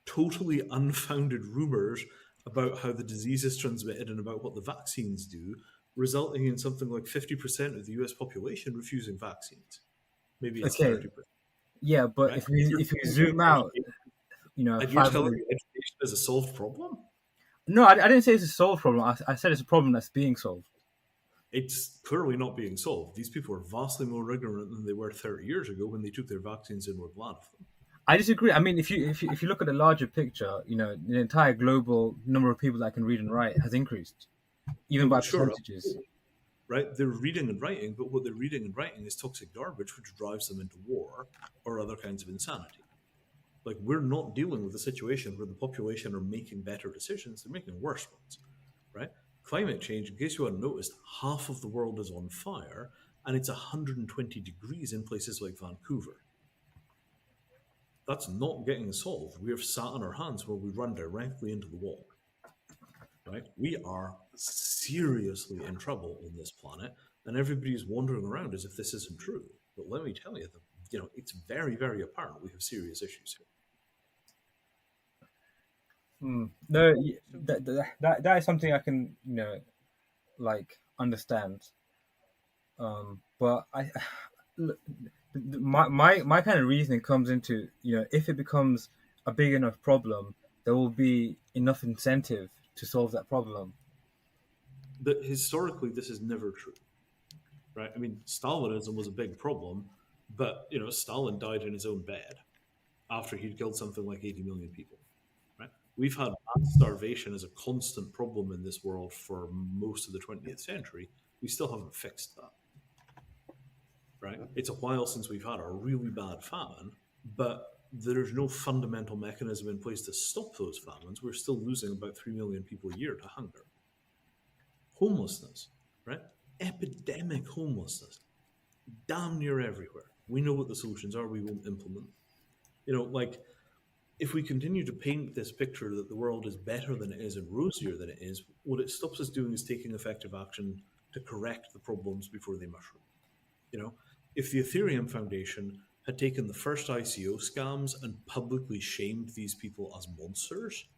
S2: totally unfounded rumors about how the disease is transmitted and about what the vaccines do, resulting in something like 50% of the U.S. population refusing vaccines. Maybe it's 30%.
S1: Yeah, but right? if we zoom out,
S2: and you're telling me education is a solved problem?
S1: No, I didn't say it's a solved problem. I said it's a problem that's being solved.
S2: It's clearly not being solved. These people are vastly more ignorant than they were 30 years ago when they took their vaccines and were glad of them.
S1: I disagree. I mean, if you look at the larger picture, the entire global number of people that can read and write has increased, even by percentages.
S2: Right? They're reading and writing, but what they're reading and writing is toxic garbage, which drives them into war or other kinds of insanity. Like, we're not dealing with a situation where the population are making better decisions, they're making worse ones, right? Climate change, in case you hadn't noticed, half of the world is on fire, and it's 120 degrees in places like Vancouver. That's not getting solved. We have sat on our hands where we run directly into the wall, right? We are seriously in trouble on this planet, and everybody's wandering around as if this isn't true. But let me tell you, it's very, very apparent we have serious issues here.
S1: No, that is something I can like understand. But my kind of reasoning comes into if it becomes a big enough problem, there will be enough incentive to solve that problem.
S2: But historically, this is never true, right? I mean, Stalinism was a big problem, but Stalin died in his own bed after he'd killed something like 80 million people. Right? We've had mass starvation as a constant problem in this world for most of the 20th century. We still haven't fixed that. Right? It's a while since we've had a really bad famine, but there's no fundamental mechanism in place to stop those famines. We're still losing about 3 million people a year to hunger. Homelessness, right? Epidemic homelessness, damn near everywhere. We know what the solutions are, we won't implement. Like, if we continue to paint this picture that the world is better than it is and rosier than it is, what it stops us doing is taking effective action to correct the problems before they mushroom. If the Ethereum Foundation had taken the first ICO scams and publicly shamed these people as monsters,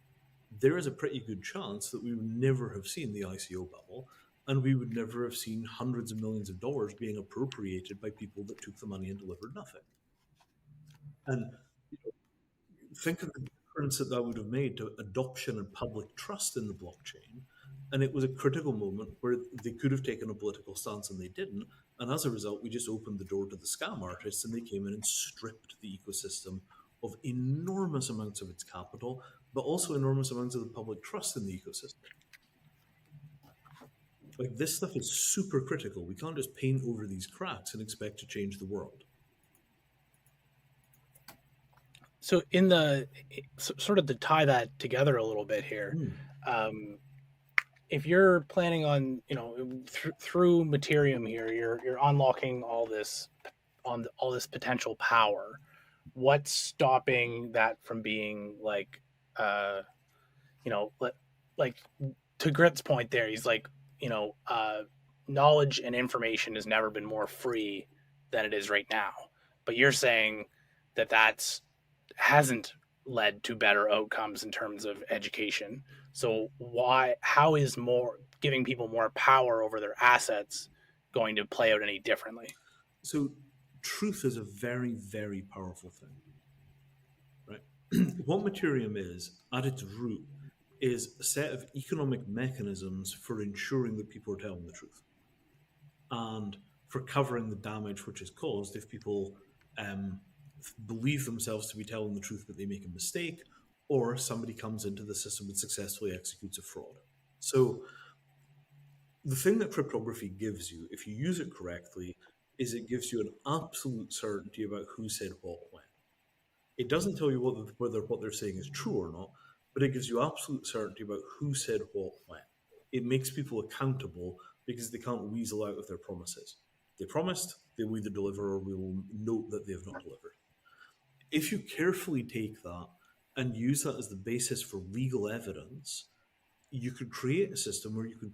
S2: there is a pretty good chance that we would never have seen the ICO bubble, and we would never have seen hundreds of millions of dollars being appropriated by people that took the money and delivered nothing. And think of the difference that would have made to adoption and public trust in the blockchain. And it was a critical moment where they could have taken a political stance and they didn't. And as a result, we just opened the door to the scam artists, and they came in and stripped the ecosystem of enormous amounts of its capital, but also enormous amounts of the public trust in the ecosystem. Like, this stuff is super critical. We can't just paint over these cracks and expect to change the world.
S3: So in the sort of to tie that together a little bit here, if you're planning on, through Mattereum here, you're unlocking all this potential power. What's stopping that from being like, like to Grit's point there, he's like, knowledge and information has never been more free than it is right now. But you're saying that hasn't led to better outcomes in terms of education. So how is giving people more power over their assets going to play out any differently?
S2: So truth is a very, very powerful thing, right? What Mattereum is, at its root, is a set of economic mechanisms for ensuring that people are telling the truth and for covering the damage which is caused if people believe themselves to be telling the truth but they make a mistake, or somebody comes into the system and successfully executes a fraud. So the thing that cryptography gives you, if you use it correctly, is it gives you an absolute certainty about who said what when. It doesn't tell you whether what they're saying is true or not, but it gives you absolute certainty about who said what when. It makes people accountable because they can't weasel out of their promises. They promised, they will either deliver or we will note that they have not delivered. If you carefully take that and use that as the basis for legal evidence, you could create a system where you could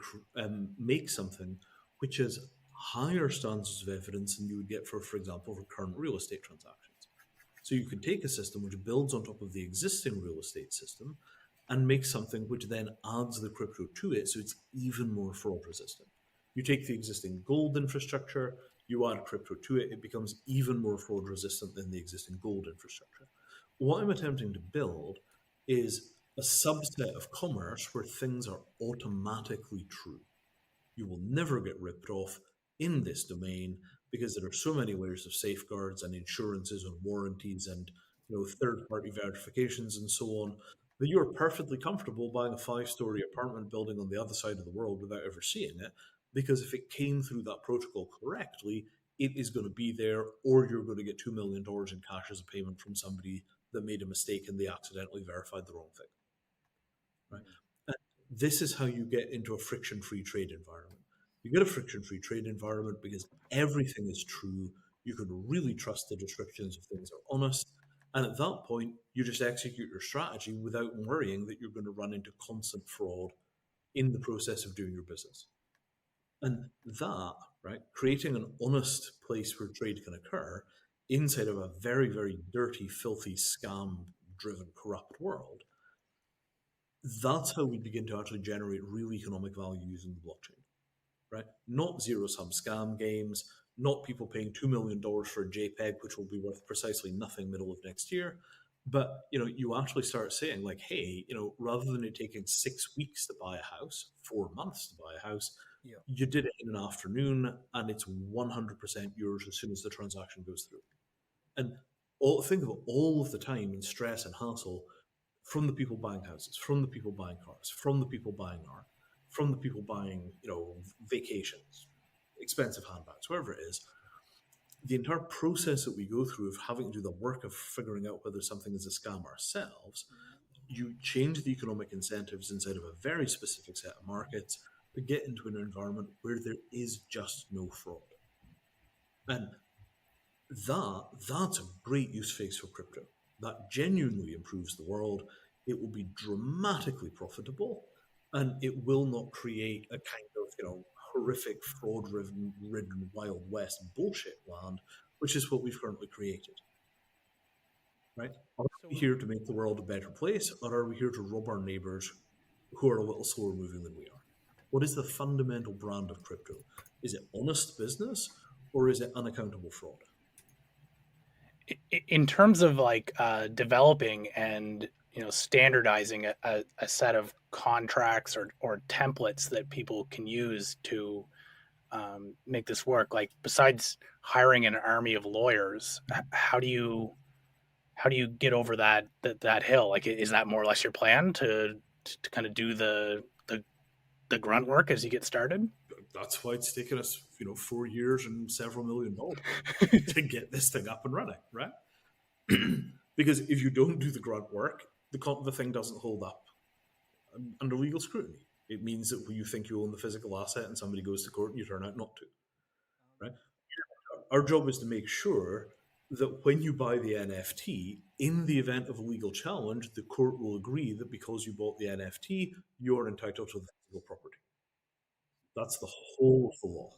S2: make something which has higher standards of evidence than you would get for example, for current real estate transactions. So you could take a system which builds on top of the existing real estate system and make something which then adds the crypto to it, so it's even more fraud resistant. You take the existing gold infrastructure, you add crypto to it, it becomes even more fraud resistant than the existing gold infrastructure. What I'm attempting to build is a subset of commerce where things are automatically true. You will never get ripped off in this domain because there are so many layers of safeguards and insurances and warranties and third-party verifications and so on, that you are perfectly comfortable buying a 5-story apartment building on the other side of the world without ever seeing it, because if it came through that protocol correctly, it is going to be there, or you're going to get $2 million in cash as a payment from somebody that made a mistake and they accidentally verified the wrong thing. Right? And this is how you get into a friction-free trade environment. You get a friction-free trade environment because everything is true. You can really trust the descriptions of things are honest. And at that point, you just execute your strategy without worrying that you're going to run into constant fraud in the process of doing your business. And that, right, creating an honest place where trade can occur inside of a very, very dirty, filthy, scam-driven, corrupt world, that's how we begin to actually generate real economic value using the blockchain, right? Not zero-sum scam games, not people paying $2 million for a JPEG, which will be worth precisely nothing middle of next year. But, you actually start saying like, hey, rather than it taking 6 weeks to buy a house, 4 months to buy a house,
S1: Yeah.
S2: you did it in an afternoon and it's 100% yours as soon as the transaction goes through. And think of all of the time and stress and hassle from the people buying houses, from the people buying cars, from the people buying art, from the people buying, vacations, expensive handbags, whatever it is. The entire process that we go through of having to do the work of figuring out whether something is a scam ourselves, you change the economic incentives inside of a very specific set of markets to get into an environment where there is just no fraud. And that's a great use case for crypto. That genuinely improves the world. It will be dramatically profitable, and it will not create a kind of horrific fraud-ridden Wild West bullshit land, which is what we've currently created. Right? Are we here to make the world a better place, or are we here to rob our neighbors who are a little slower moving than we are? What is the fundamental brand of crypto? Is it honest business, or is it unaccountable fraud?
S3: In terms of developing and standardizing a set of contracts or templates that people can use to make this work, like besides hiring an army of lawyers, how do you get over that hill? Like, is that more or less your plan to kind of do the grunt work as you get started?
S2: That's why it's taken us 4 years and several $1 million to get this thing up and running, right? Because if you don't do the grunt work, the thing doesn't hold up under legal scrutiny. It means that when you think you own the physical asset and somebody goes to court and you turn out not to, right? Our job is to make sure that when you buy the NFT, in the event of a legal challenge, the court will agree that because you bought the NFT, you're entitled to the physical property. That's the whole of the law.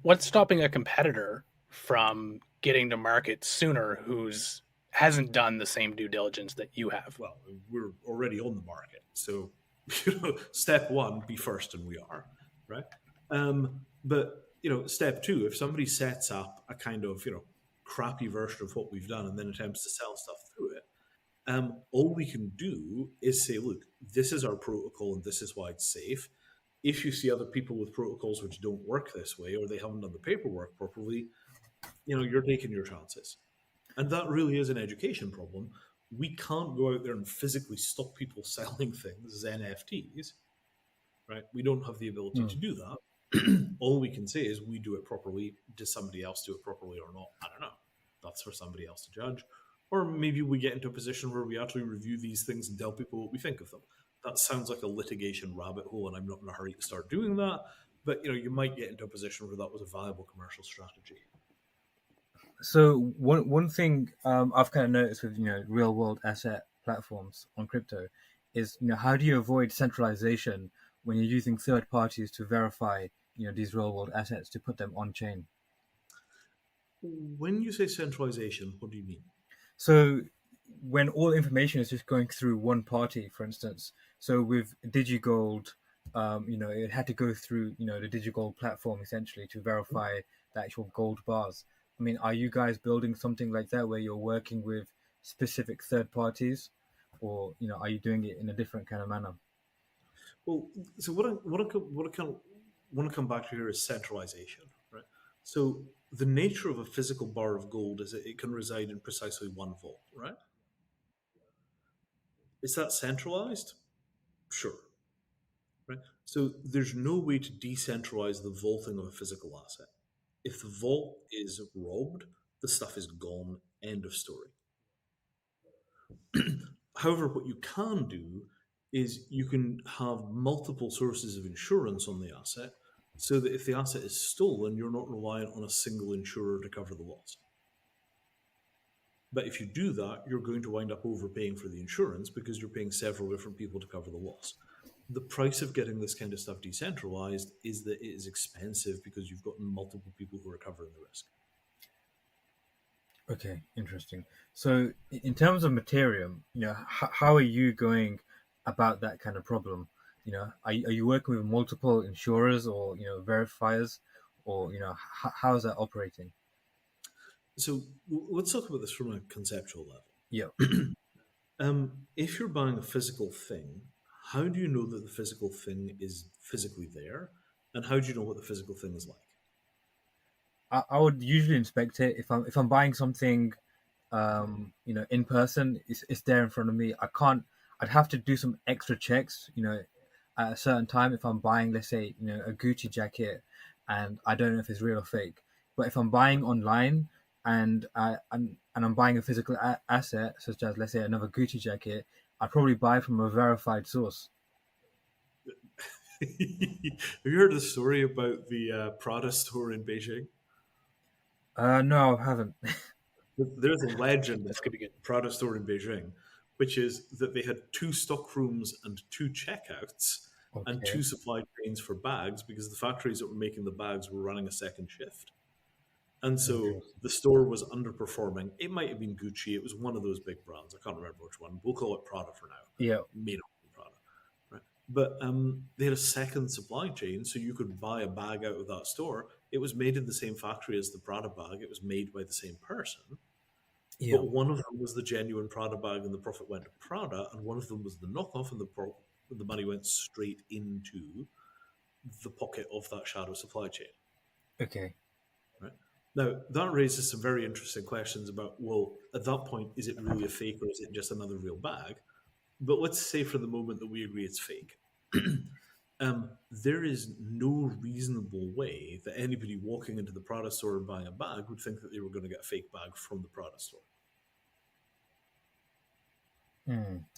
S3: What's stopping a competitor from getting to market sooner who's hasn't done the same due diligence that you have?
S2: Well, we're already on the market, so step one, be first, and we are, right? But step two, if somebody sets up a kind of crappy version of what we've done and then attempts to sell stuff through it, all we can do is say, look, this is our protocol and this is why it's safe. If you see other people with protocols which don't work this way or they haven't done the paperwork properly, you're taking your chances. And that really is an education problem. We can't go out there and physically stop people selling things as NFTs, right? We don't have the ability to do that. All we can say is we do it properly. Does somebody else do it properly or not? I don't know. That's for somebody else to judge. Or maybe we get into a position where we actually review these things and tell people what we think of them. That sounds like a litigation rabbit hole, and I'm not in a hurry to start doing that. But you might get into a position where that was a viable commercial strategy.
S1: So one thing I've kind of noticed with real world asset platforms on crypto is how do you avoid centralization when you're using third parties to verify these real world assets to put them on chain?
S2: When you say centralization, what do you mean?
S1: So when all information is just going through one party, for instance, so with DigiGold, it had to go through the DigiGold platform essentially to verify the actual gold bars. I mean, are you guys building something like that where you're working with specific third parties, or are you doing it in a different kind of manner?
S2: Well, so what I want to come back to here is centralization, right? So the nature of a physical bar of gold is that it can reside in precisely one vault, right? Is that centralized? Sure. Right? So there's no way to decentralize the vaulting of a physical asset. If the vault is robbed, the stuff is gone End of story. However, what you can do is you can have multiple sources of insurance on the asset so that if the asset is stolen, you're not reliant on a single insurer to cover the loss. But if you do that, you're going to wind up overpaying for the insurance because you're paying several different people to cover the loss. The price of getting this kind of stuff decentralized is that it is expensive because you've got multiple people who are covering the risk.
S1: Okay, interesting. So in terms of Mattereum, how are you going about that kind of problem? Are you working with multiple insurers or verifiers, or how is that operating?
S2: So let's talk about this from a conceptual level.
S1: Yeah.
S2: If you're buying a physical thing, how do you know that the physical thing is physically there, and how do you know what the physical thing is like?
S1: I would usually inspect it if I'm buying something, in person. It's there in front of me. I'd have to do some extra checks, at a certain time if I'm buying, let's say, a Gucci jacket, and I don't know if it's real or fake. But if I'm buying online and I'm buying a physical asset, such as let's say another Gucci jacket, I'd probably buy from a verified source.
S2: Have you heard the story about the Prada store in Beijing?
S1: No, I haven't.
S2: There's a legend
S3: This
S2: about
S3: could be good.
S2: the Prada store in Beijing, which is that they had 2 stock rooms and 2 checkouts and
S1: Okay.
S2: 2 supply chains for bags because the factories that were making the bags were running a second shift. And so the store was underperforming. It might have been Gucci. It was one of those big brands. I can't remember which one. We'll call it Prada for now.
S1: Yeah.
S2: May not be Prada. Right? But they had a second supply chain, so you could buy a bag out of that store. It was made in the same factory as the Prada bag. It was made by the same person.
S1: Yeah.
S2: But one of them was the genuine Prada bag, and the profit went to Prada, and one of them was the knockoff, and the money went straight into the pocket of that shadow supply chain.
S1: Okay.
S2: Right? Now, that raises some very interesting questions about, well, at that point, is it really a fake or is it just another real bag? But let's say for the moment that we agree it's fake. There is no reasonable way that anybody walking into the Prada store and buying a bag would think that they were going to get a fake bag from the Prada store.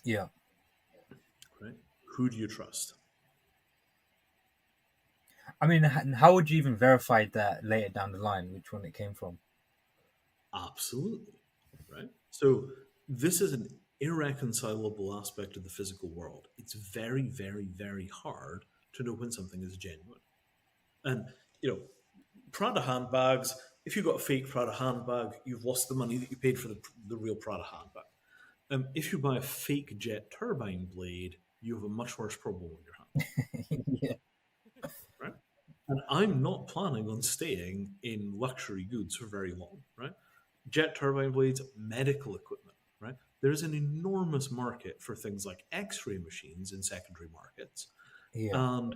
S1: Yeah.
S2: Right? Who do you trust?
S1: I mean, how would you even verify that later down the line, which one it came from?
S2: Absolutely. Right? So this is an irreconcilable aspect of the physical world. It's very, very, very hard to know when something is genuine. And, Prada handbags, if you got a fake Prada handbag, you've lost the money that you paid for the real Prada handbag. If you buy a fake jet turbine blade, you have a much worse problem on your hands.
S1: Yeah.
S2: Right? And I'm not planning on staying in luxury goods for very long, right? Jet turbine blades, medical equipment, right? There's an enormous market for things like X-ray machines in secondary markets.
S1: Yeah.
S2: And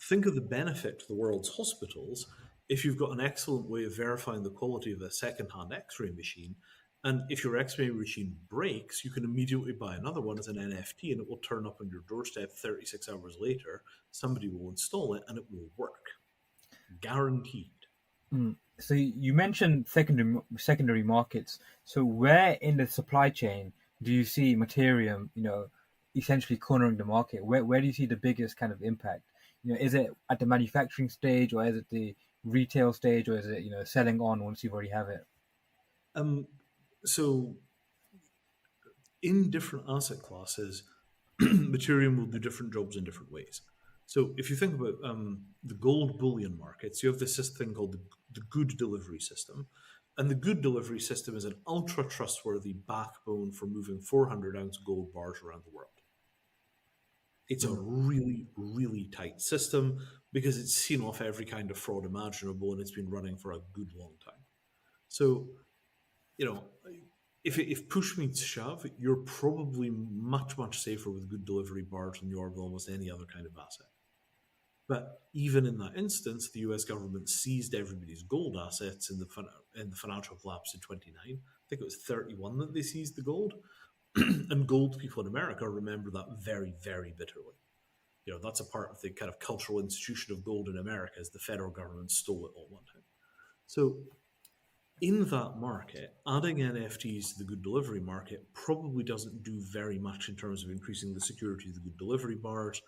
S2: think of the benefit to the world's hospitals if you've got an excellent way of verifying the quality of a second-hand X-ray machine. And if your X-ray machine breaks, you can immediately buy another one as an NFT, and it will turn up on your doorstep 36 hours later. Somebody will install it, and it will work. Guaranteed.
S1: So you mentioned secondary markets. So where in the supply chain do you see Mattereum, essentially cornering the market? Where do you see the biggest kind of impact? Is it at the manufacturing stage, or is it the retail stage, or is it selling on once you already have it?
S2: So in different asset classes, Mattereum will do different jobs in different ways. So if you think about the gold bullion markets, you have this thing called the good delivery system. And the good delivery system is an ultra trustworthy backbone for moving 400-ounce gold bars around the world. It's a really, really tight system because it's seen off every kind of fraud imaginable, and it's been running for a good long time. So, if push meets shove, you're probably much, much safer with good delivery bars than you are with almost any other kind of asset. But even in that instance, the US government seized everybody's gold assets in the financial collapse in 29. I think it was 31 that they seized the gold. And gold people in America remember that very, very bitterly. That's a part of the kind of cultural institution of gold in America is the federal government stole it all one time. So In that market, adding NFTs to the good delivery market probably doesn't do very much in terms of increasing the security of the good delivery bars,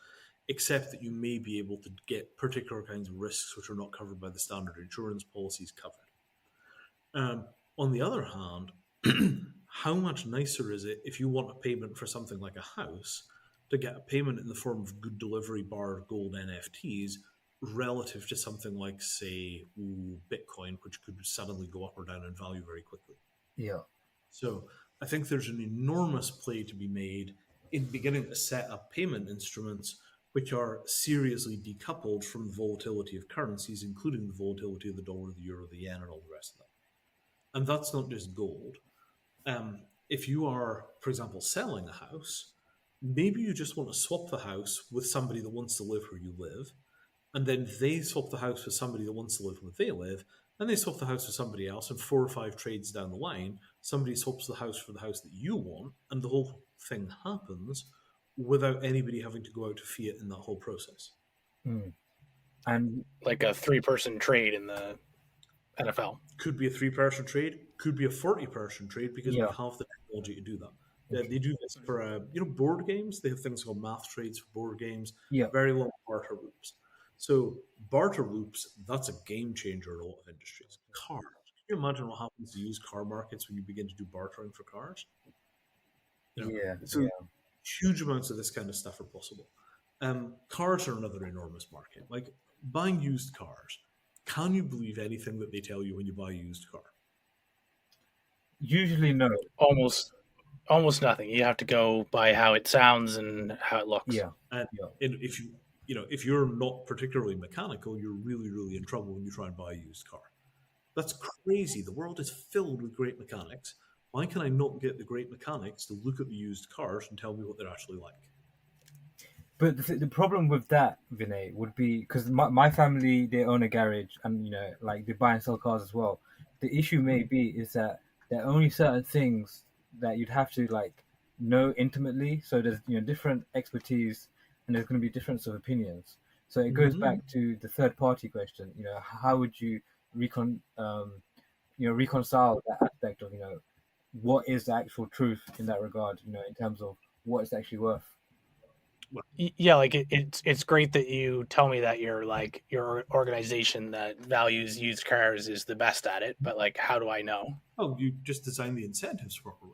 S2: except that you may be able to get particular kinds of risks which are not covered by the standard insurance policies covered. On the other hand, how much nicer is it if you want a payment for something like a house to get a payment in the form of good delivery bar gold NFTs relative to something like, say, Bitcoin, which could suddenly go up or down in value very quickly?
S1: Yeah.
S2: So I think there's an enormous play to be made in beginning to set up payment instruments which are seriously decoupled from the volatility of currencies, including the volatility of the dollar, the euro, the yen, and all the rest of them. And that's not just gold. If you are, for example, selling a house, maybe you just want to swap the house with somebody that wants to live where you live, and then they swap the house with somebody that wants to live where they live, and they swap the house with somebody else, and 4 or 5 trades down the line, somebody swaps the house for the house that you want, and the whole thing happens without anybody having to go out to fiat in that whole process.
S1: And
S3: Like a 3-person trade in the NFL.
S2: Could be a 3-person trade, could be a 40-person trade, because we have the technology to do that. They do this for board games. They have things called math trades for board games. Very long barter loops. So barter loops, that's a game changer in a lot of industries. Cars. Can you imagine what happens to used car markets when you begin to do bartering for cars? Huge amounts of this kind of stuff are possible. Cars are another enormous market. Like buying used cars. Can you believe anything that they tell you when you buy a used car?
S1: Usually no.
S3: Almost nothing. You have to go by how it sounds and how it looks.
S2: And if you're not particularly mechanical, you're really, really in trouble when you try and buy a used car. That's crazy. The world is filled with great mechanics. Why can I not get the great mechanics to look at the used cars and tell me what they're actually like?
S1: But the problem with that, Vinay, would be because my family, they own a garage, and like they buy and sell cars as well. The issue may be is that there are only certain things that you'd have to like know intimately. So there's different expertise, and there's going to be difference of opinions. So it goes back to the third party question. How would you reconcile that aspect of what is the actual truth in that regard? In terms of what it's actually worth.
S3: Yeah, like it's great that you tell me that your organization that values used cars is the best at it, but like, how do I know?
S2: Oh, you just design the incentives properly.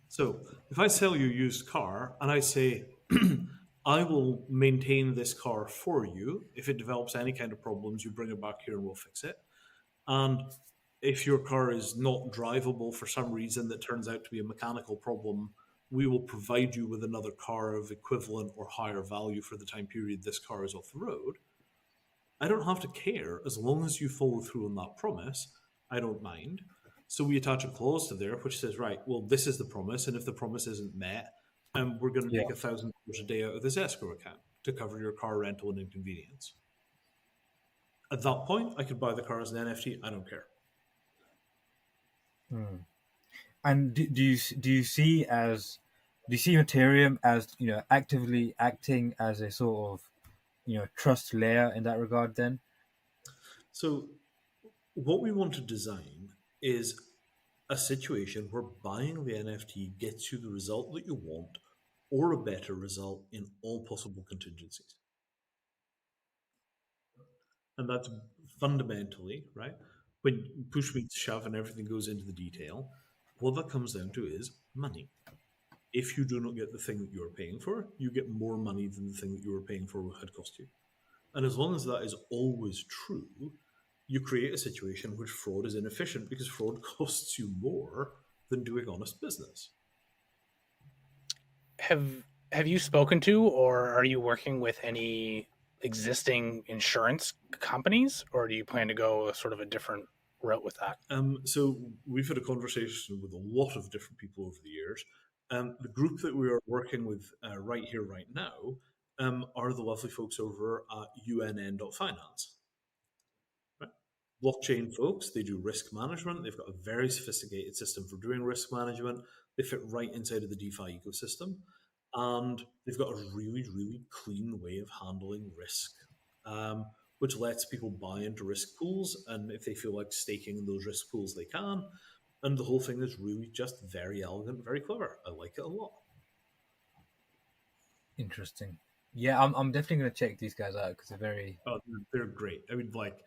S2: So if I sell you a used car and I say, I will maintain this car for you. If it develops any kind of problems, you bring it back here and we'll fix it. And if your car is not drivable for some reason that turns out to be a mechanical problem, we will provide you with another car of equivalent or higher value for the time period this car is off the road. I don't have to care. As long as you follow through on that promise, I don't mind. So we attach a clause to there which says, right, well, this is the promise, and if the promise isn't met, we're going to take $1,000 a day out of this escrow account to cover your car rental and inconvenience. At that point, I could buy the car as an NFT. I don't care.
S1: And do you see Mattereum as actively acting as a sort of trust layer in that regard? Then,
S2: so what we want to design is a situation where buying the NFT gets you the result that you want, or a better result in all possible contingencies. And that's fundamentally, right? When push meets shove and everything goes into the detail, what that comes down to is money. If you do not get the thing that you're paying for, you get more money than the thing that you were paying for had cost you. And as long as that is always true, you create a situation in which fraud is inefficient because fraud costs you more than doing honest business.
S3: Have you spoken to, or are you working with any existing insurance companies, or do you plan to go sort of a different route with that?
S2: So we've had a conversation with a lot of different people over the years. The group that we are working with right here, right now, are the lovely folks over at unn.finance. Right? Blockchain folks, they do risk management. They've got a very sophisticated system for doing risk management. They fit right inside of the DeFi ecosystem. And they've got a really, really clean way of handling risk. which lets people buy into risk pools, and if they feel like staking in those risk pools, they can. And the whole thing is really just very elegant, very clever. I like it a lot.
S1: Interesting. Yeah, I'm definitely going to check these guys out because they're very...
S2: Oh, they're great. I mean, like,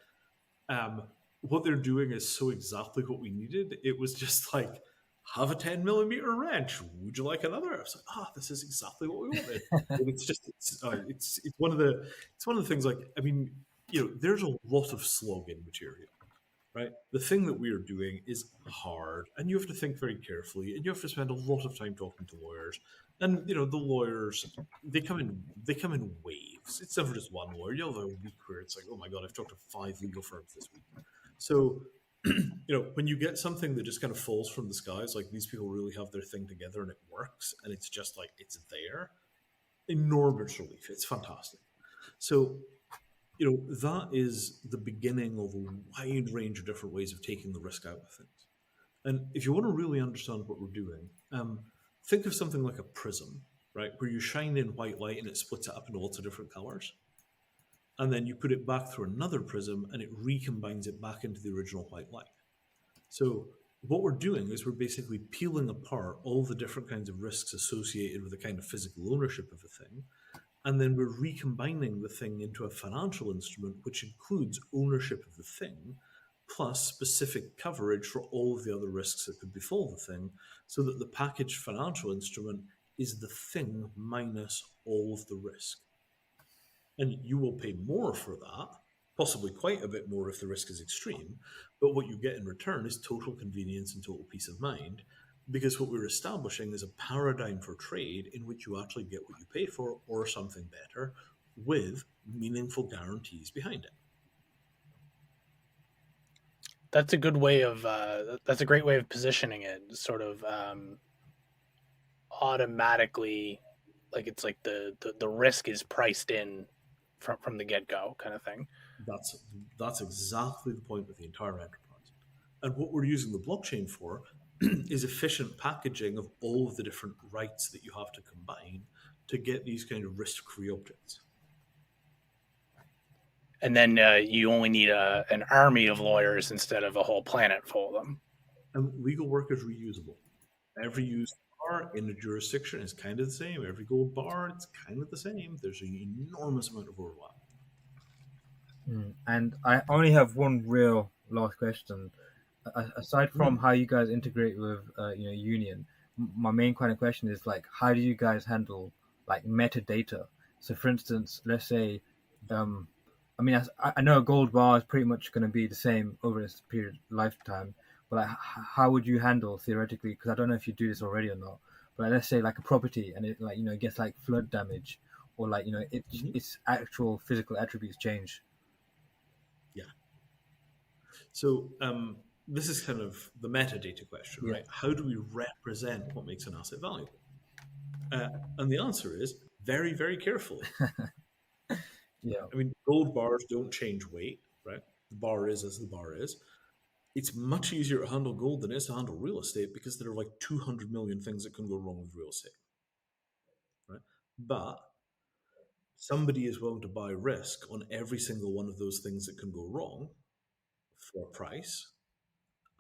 S2: what they're doing is so exactly what we needed. It was just like, have a 10mm wrench. Would you like another? I was like, this is exactly what we wanted. And it's one of the things. Like, I mean, there's a lot of slog in Mattereum, right? The thing that we are doing is hard, and you have to think very carefully, and you have to spend a lot of time talking to lawyers. And the lawyers, they come in waves. It's never just one lawyer. You'll have a week where it's like, oh my god, I've talked to 5 legal firms this week. So, when you get something that just kind of falls from the skies, like these people really have their thing together and it works, and it's just like it's there, enormous relief. It's fantastic. So, that is the beginning of a wide range of different ways of taking the risk out of things. And if you want to really understand what we're doing, think of something like a prism, right? Where you shine in white light and it splits it up into lots of different colors. And then you put it back through another prism and it recombines it back into the original white light. So what we're doing is we're basically peeling apart all the different kinds of risks associated with the kind of physical ownership of a thing. And then we're recombining the thing into a financial instrument, which includes ownership of the thing, plus specific coverage for all of the other risks that could befall the thing, so that the packaged financial instrument is the thing minus all of the risk. And you will pay more for that, possibly quite a bit more if the risk is extreme, but what you get in return is total convenience and total peace of mind, because what we're establishing is a paradigm for trade in which you actually get what you pay for or something better with meaningful guarantees behind it.
S3: That's a good way of that's a great way of positioning it, sort of automatically, like it's like the risk is priced in from the get-go kind of thing.
S2: That's exactly the point with the entire enterprise. And what we're using the blockchain for is efficient packaging of all of the different rights that you have to combine to get these kind of risk-free objects.
S3: And then you only need an army of lawyers instead of a whole planet full of them.
S2: And legal work is reusable. Every used bar in a jurisdiction is kind of the same. Every gold bar, it's kind of the same. There's an enormous amount of overlap.
S1: And I only have one real last question. Aside from how you guys integrate with Union, my main kind of question is like, how do you guys handle like metadata? So for instance, let's say I mean, I know a gold bar is pretty much going to be the same over its period lifetime, but like, how would you handle theoretically? Because I don't know if you do this already or not. But like, let's say like a property and it it gets like flood damage, or like its actual physical attributes change.
S2: Yeah. So this is kind of the metadata question, right? How do we represent what makes an asset valuable? And the answer is very, very carefully.
S1: Yeah.
S2: I mean, gold bars don't change weight, right? The bar is as the bar is. It's much easier to handle gold than it is to handle real estate because there are like 200 million things that can go wrong with real estate, right? But somebody is willing to buy risk on every single one of those things that can go wrong for a price.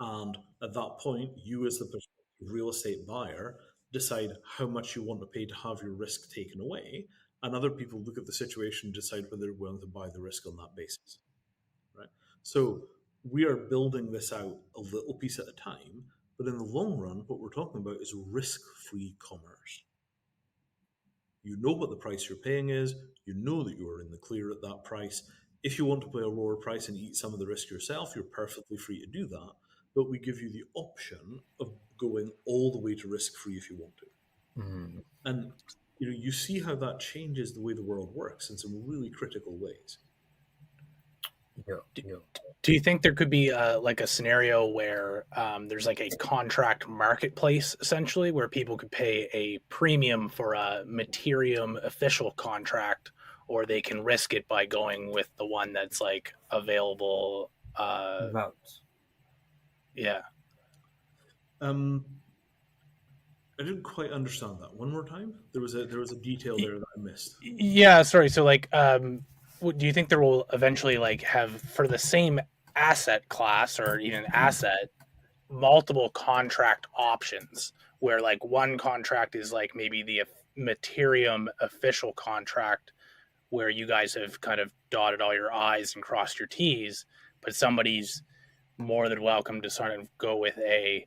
S2: And at that point, you as the prospective real estate buyer decide how much you want to pay to have your risk taken away. And other people look at the situation and decide whether they're willing to buy the risk on that basis, right? So we are building this out a little piece at a time, but in the long run, what we're talking about is risk-free commerce. You know what the price you're paying is. You know that you are in the clear at that price. If you want to pay a lower price and eat some of the risk yourself, you're perfectly free to do that. But we give you the option of going all the way to risk-free if you want to. And you see how that changes the way the world works in some really critical ways.
S3: Do you think there could be like a scenario where there's like a contract marketplace essentially where people could pay a premium for a Mattereum official contract, or they can risk it by going with the one that's like available? Yeah.
S2: I didn't quite understand that. One more time. There was a detail there that I missed.
S3: Yeah, sorry. So like do you think there will eventually like have for the same asset class or even asset multiple contract options where like one contract is like maybe the Mattereum official contract where you guys have kind of dotted all your I's and crossed your T's, but somebody's more than welcome to sort of go with a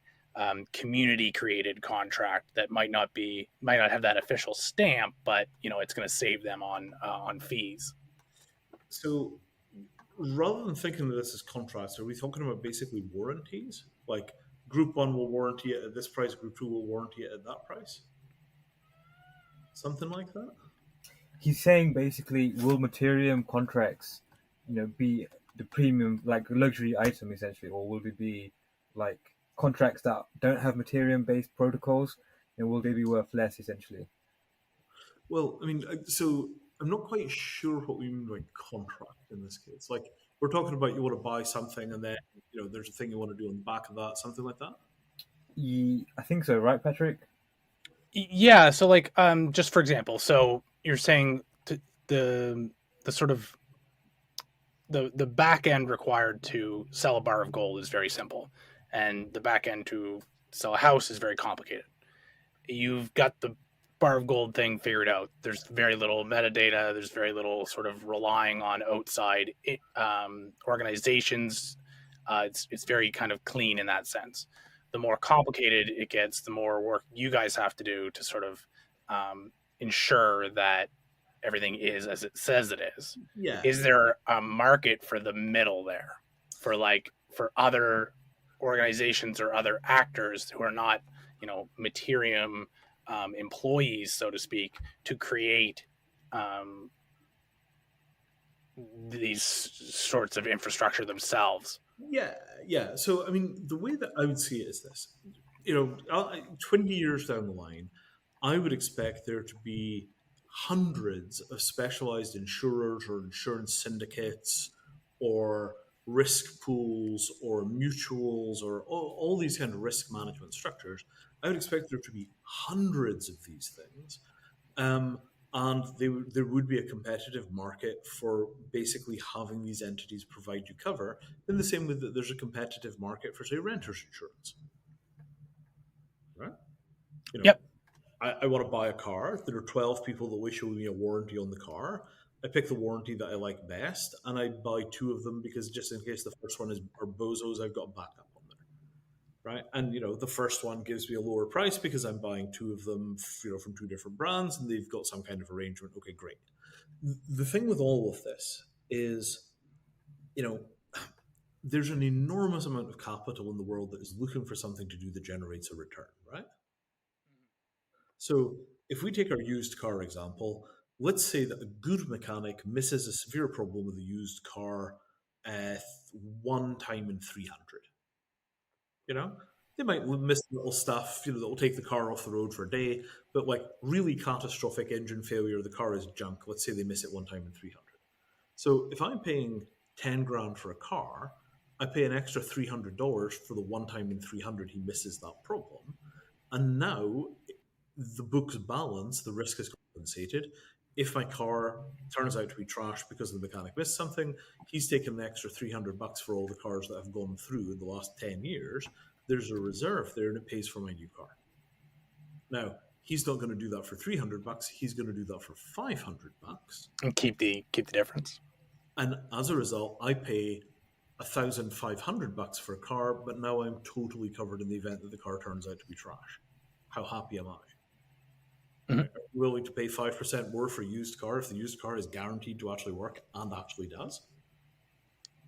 S3: community created contract that might not have that official stamp, but it's going to save them on fees.
S2: So rather than thinking of this as contracts, are we talking about basically warranties? Like Group 1 will warranty it at this price, Group 2 will warranty it at that price? Something like that?
S1: He's saying basically, will Mattereum contracts, be the premium, like luxury item essentially, or will they be like contracts that don't have Mattereum based protocols, and will they be worth less essentially?
S2: Well, I mean, so I'm not quite sure what we mean by contract in this case. Like, we're talking about you want to buy something and then, there's a thing you want to do on the back of that, something like that?
S1: I think so, right, Patrick?
S3: Yeah. So, like, just for example, so you're saying the sort of the back end required to sell a bar of gold is very simple, and the back end to sell a house is very complicated. You've got the bar of gold thing figured out. There's very little metadata. There's very little sort of relying on outside organizations. It's very kind of clean in that sense. The more complicated it gets, the more work you guys have to do to sort of ensure that everything is as it says it is.
S2: Yeah.
S3: Is there a market for the middle there, for other organizations or other actors who are not, Mattereum employees, so to speak, to create these sorts of infrastructure themselves?
S2: Yeah. So, I mean, the way that I would see it is this: 20 years down the line, I would expect there to be hundreds of specialized insurers or insurance syndicates or risk pools or mutuals or all these kind of risk management structures. I would expect there to be hundreds of these things. And there would be a competitive market for basically having these entities provide you cover in the same way that there's a competitive market for, say, renter's insurance. Right?
S3: Yep.
S2: I want to buy a car. There are 12 people that will issue me a warranty on the car. I pick the warranty that I like best, and I buy two of them because just in case the first one are bozos, I've got backup on there, right? And the first one gives me a lower price because I'm buying two of them, from two different brands, and they've got some kind of arrangement. Okay, great. The thing with all of this is, there's an enormous amount of capital in the world that is looking for something to do that generates a return, right? So if we take our used car example, let's say that a good mechanic misses a severe problem with a used car one time in 300. They might miss little stuff, that will take the car off the road for a day, but like really catastrophic engine failure, the car is junk. Let's say they miss it one time in 300. So if I'm paying 10 grand for a car, I pay an extra $300 for the one time in 300 he misses that problem. And now the book's balance, the risk is compensated. If my car turns out to be trash because the mechanic missed something, he's taken an extra $300 for all the cars that have gone through in the last 10 years. There's a reserve there and it pays for my new car. Now, he's not going to do that for $300. He's going to do that for $500
S3: and keep the difference.
S2: And as a result, I pay $1,500 for a car, but now I'm totally covered in the event that the car turns out to be trash. How happy am I? Are you willing to pay 5% more for a used car if the used car is guaranteed to actually work and actually does?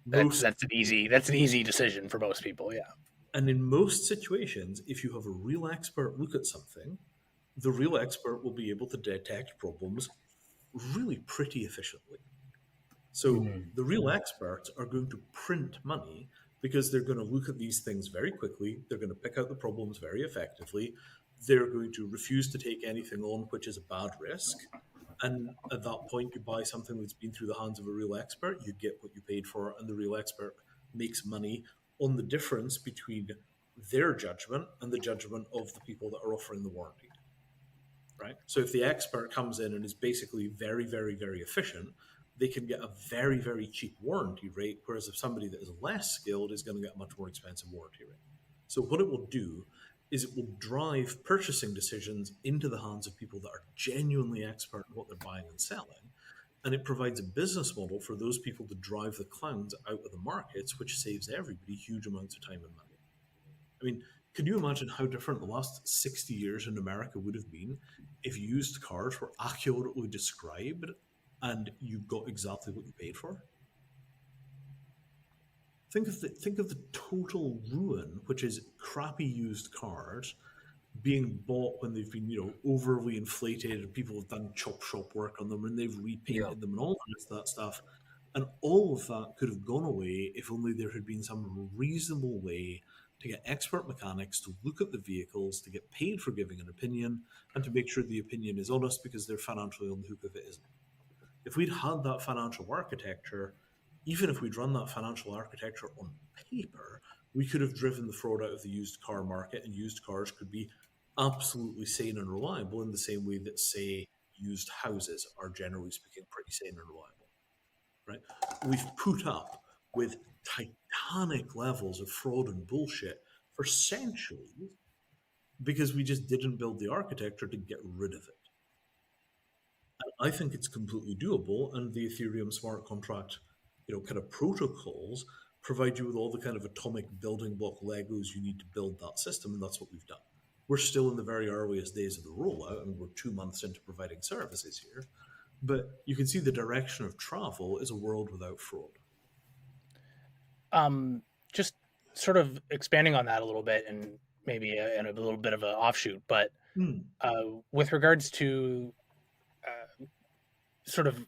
S3: That's an easy decision for most people, yeah.
S2: And in most situations, if you have a real expert look at something, the real expert will be able to detect problems really pretty efficiently. So the real experts are going to print money because they're going to look at these things very quickly. They're going to pick out the problems very effectively. They're going to refuse to take anything on which is a bad risk. And at that point, you buy something that's been through the hands of a real expert, you get what you paid for, and the real expert makes money on the difference between their judgment and the judgment of the people that are offering the warranty. Right? So if the expert comes in and is basically very, very, very efficient, they can get a very, very cheap warranty rate, whereas if somebody that is less skilled is going to get a much more expensive warranty rate. So what it will do is it will drive purchasing decisions into the hands of people that are genuinely expert in what they're buying and selling. And it provides a business model for those people to drive the clowns out of the markets, which saves everybody huge amounts of time and money. I mean, can you imagine how different the last 60 years in America would have been if used cars were accurately described and you got exactly what you paid for? Think of the total ruin, which is crappy used cars being bought when they've been, overly inflated, and people have done chop shop work on them and they've repainted them and all the rest of that stuff. And all of that could have gone away if only there had been some reasonable way to get expert mechanics to look at the vehicles, to get paid for giving an opinion, and to make sure the opinion is honest because they're financially on the hook if it isn't. If we'd had that financial architecture, even if we'd run that financial architecture on paper, we could have driven the fraud out of the used car market, and used cars could be absolutely sane and reliable in the same way that, say, used houses are generally speaking pretty sane and reliable. Right? We've put up with titanic levels of fraud and bullshit for centuries because we just didn't build the architecture to get rid of it. And I think it's completely doable, and the Ethereum smart contract, kind of protocols provide you with all the kind of atomic building block Legos you need to build that system, and that's what we've done. We're still in the very earliest days of the rollout, and we're 2 months into providing services here. But you can see the direction of travel is a world without fraud.
S3: Just sort of expanding on that a little bit, and maybe in a little bit of an offshoot, but with regards to sort of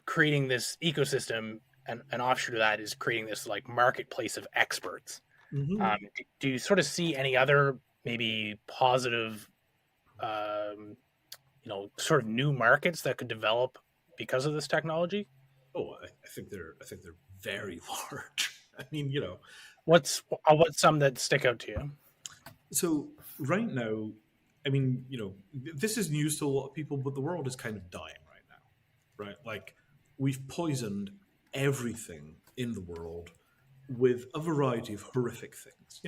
S3: creating this ecosystem, and an offshoot of that is creating this like marketplace of experts. Do you sort of see any other maybe positive, sort of new markets that could develop because of this technology?
S2: Oh, I think they're very large. I mean,
S3: what's some that stick out to you?
S2: So right now, I mean, this is news to a lot of people, but the world is kind of dying right now, right? Like, we've poisoned everything in the world with a variety of horrific things,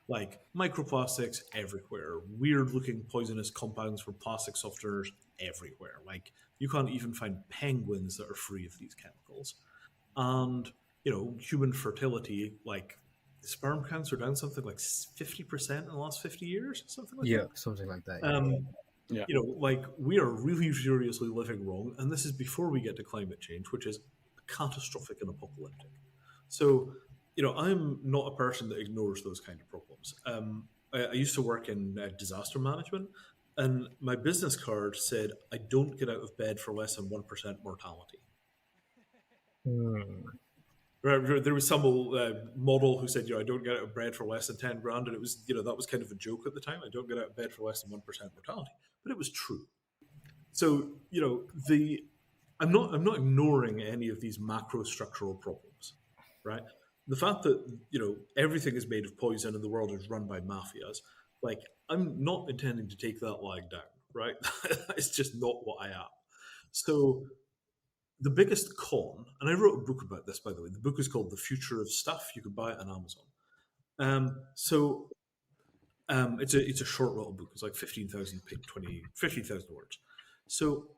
S2: like microplastics everywhere, weird looking poisonous compounds from plastic softeners everywhere. Like, you can't even find penguins that are free of these chemicals. And, human fertility, like, sperm counts are down something like 50% in the last 50 years, something like that.
S1: Yeah, something like that.
S3: Yeah.
S2: Like, we are really seriously living wrong, and this is before we get to climate change, which is catastrophic and apocalyptic. So, I'm not a person that ignores those kind of problems. I used to work in disaster management, and my business card said, I don't get out of bed for less than 1% mortality. There was some model who said, I don't get out of bed for less than 10 grand, and it was, that was kind of a joke at the time. I don't get out of bed for less than 1% mortality, but it was true. So, I'm not ignoring any of these macro structural problems, right? The fact that, everything is made of poison and the world is run by mafias, like, I'm not intending to take that lag down, right? It's just not what I am. So the biggest con, and I wrote a book about this, by the way. The book is called The Future of Stuff. You can buy it on Amazon. It's a short little book. It's like 15,000 words. So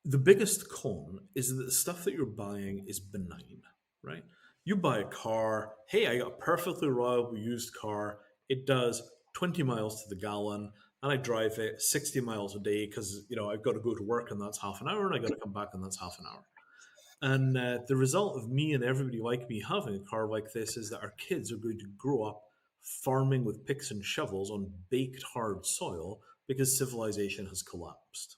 S2: the biggest con is that the stuff that you're buying is benign, right? You buy a car. Hey, I got a perfectly reliable used car. It does 20 miles to the gallon, and I drive it 60 miles a day because, I've got to go to work and that's half an hour, and I got to come back and that's half an hour. And the result of me and everybody like me having a car like this is that our kids are going to grow up farming with picks and shovels on baked hard soil because civilization has collapsed.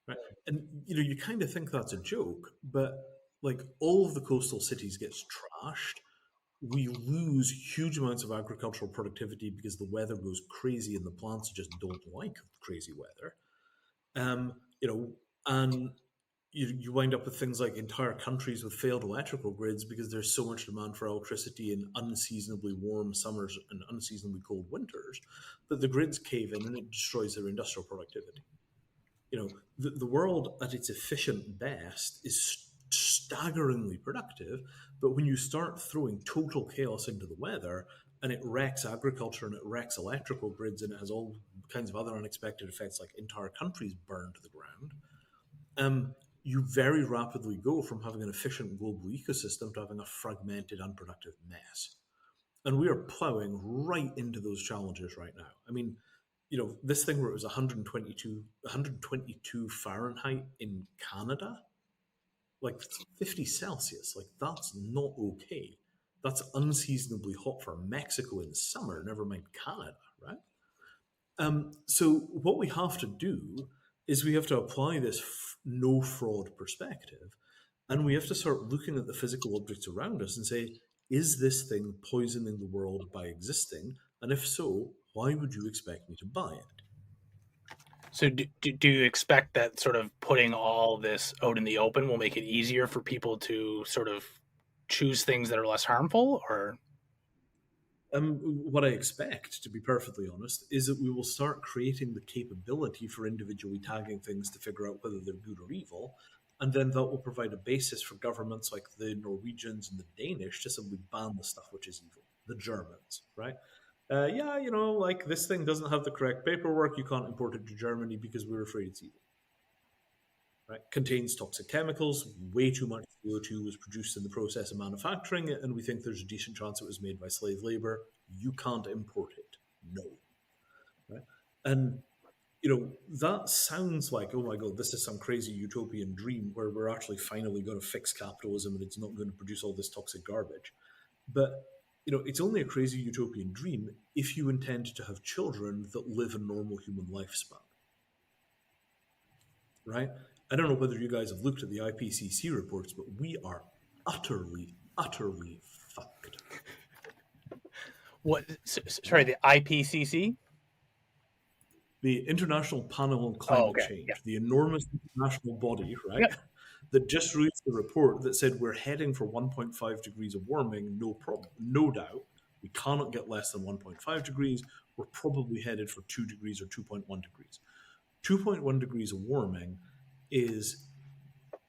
S2: Right? And, you kind of think that's a joke, but like, all of the coastal cities gets trashed. We lose huge amounts of agricultural productivity because the weather goes crazy and the plants just don't like crazy weather. And you wind up with things like entire countries with failed electrical grids because there's so much demand for electricity in unseasonably warm summers and unseasonably cold winters that the grids cave in and it destroys their industrial productivity. the world at its efficient best is staggeringly productive, but when you start throwing total chaos into the weather and it wrecks agriculture and it wrecks electrical grids and it has all kinds of other unexpected effects like entire countries burn to the ground, you very rapidly go from having an efficient global ecosystem to having a fragmented, unproductive mess. And we are plowing right into those challenges right now. I mean, this thing where it was 122 Fahrenheit in Canada, like 50 Celsius, like that's not okay. That's unseasonably hot for Mexico in the summer, never mind Canada, right? So what we have to do is we have to apply this no fraud perspective, and we have to start looking at the physical objects around us and say, is this thing poisoning the world by existing? And if so, why would you expect me to buy it?
S3: So do you expect that sort of putting all this out in the open will make it easier for people to sort of choose things that are less harmful, or?
S2: What I expect, to be perfectly honest, is that we will start creating the capability for individually tagging things to figure out whether they're good or evil, and then that will provide a basis for governments like the Norwegians and the Danish to simply ban the stuff which is evil. The Germans, right? Like this thing doesn't have the correct paperwork. You can't import it to Germany because we're afraid it's evil. Right? Contains toxic chemicals. Way too much CO2 was produced in the process of manufacturing it, and we think there's a decent chance it was made by slave labor. You can't import it. No. Right? And that sounds like, oh my God, this is some crazy utopian dream where we're actually finally going to fix capitalism and it's not going to produce all this toxic garbage. But it's only a crazy utopian dream if you intend to have children that live a normal human lifespan. Right? I don't know whether you guys have looked at the IPCC reports, but we are utterly, utterly fucked.
S3: What? Sorry, the IPCC?
S2: The International Panel on Climate Change, the enormous international body, right?
S3: Yeah.
S2: That just released a report that said we're heading for 1.5 degrees of warming, no problem, no doubt. We cannot get less than 1.5 degrees. We're probably headed for 2 degrees or 2.1 degrees. 2.1 degrees of warming is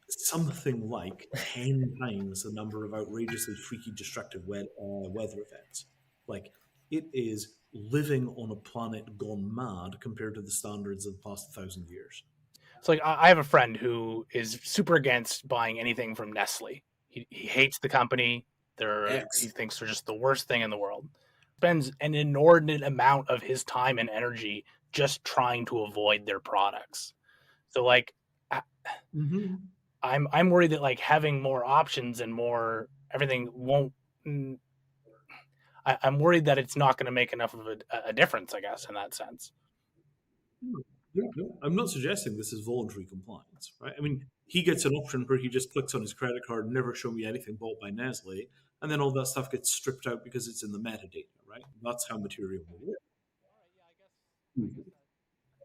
S2: something like 10 times the number of outrageously freaky, destructive weather events. Like, it is living on a planet gone mad compared to the standards of the past 1,000 years.
S3: So, like, I have a friend who is super against buying anything from Nestle. He hates the company. He thinks they're just the worst thing in the world. Spends an inordinate amount of his time and energy just trying to avoid their products. So, like, I'm worried that, like, having more options and more everything won't. I'm worried that it's not going to make enough of a difference, I guess, in that sense.
S2: No, I'm not suggesting this is voluntary compliance, right? I mean, he gets an option where he just clicks on his credit card, never show me anything bought by Nestle, and then all that stuff gets stripped out because it's in the metadata, right? That's how Mattereum will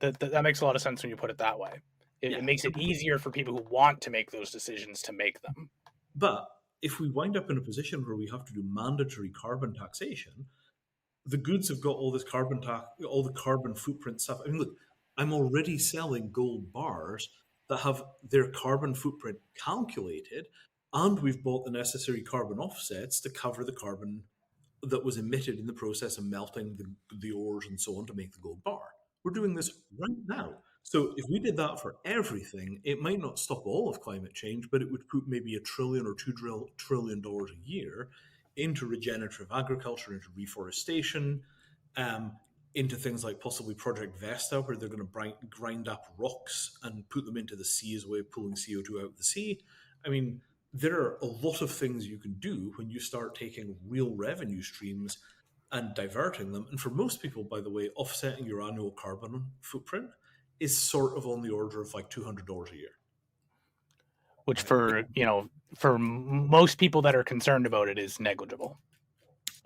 S3: work. That makes a lot of sense when you put it that way. It makes it easier for people who want to make those decisions to make them.
S2: But if we wind up in a position where we have to do mandatory carbon taxation, the goods have got all this all the carbon footprint stuff. I mean, look, I'm already selling gold bars that have their carbon footprint calculated, and we've bought the necessary carbon offsets to cover the carbon that was emitted in the process of melting the ores and so on to make the gold bar. We're doing this right now. So if we did that for everything, it might not stop all of climate change, but it would put maybe $1 trillion or $2 trillion a year into regenerative agriculture, into reforestation, into things like possibly Project Vesta, where they're going to grind up rocks and put them into the sea as a way of pulling CO2 out of the sea. I mean, there are a lot of things you can do when you start taking real revenue streams and diverting them. And for most people, by the way, offsetting your annual carbon footprint is sort of on the order of like $200 a year.
S3: Which for most people that are concerned about it is negligible.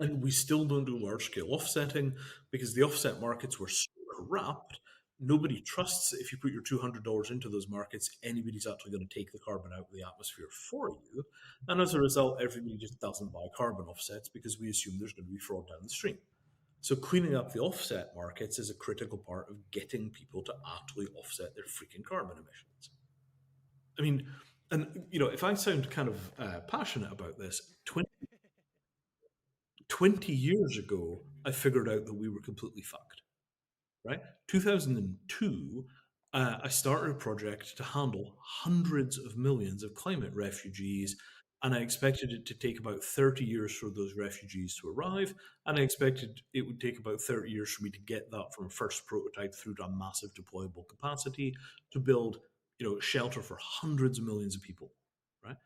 S2: And we still don't do large-scale offsetting because the offset markets were so corrupt. Nobody trusts that if you put your $200 into those markets, anybody's actually going to take the carbon out of the atmosphere for you. And as a result, everybody just doesn't buy carbon offsets because we assume there's going to be fraud down the stream. So cleaning up the offset markets is a critical part of getting people to actually offset their freaking carbon emissions. I mean, and if I sound kind of passionate about this, 20 years ago, I figured out that we were completely fucked. Right? 2002, I started a project to handle hundreds of millions of climate refugees, and I expected it to take about 30 years for those refugees to arrive, and I expected it would take about 30 years for me to get that from first prototype through to a massive deployable capacity to build, shelter for hundreds of millions of people, right?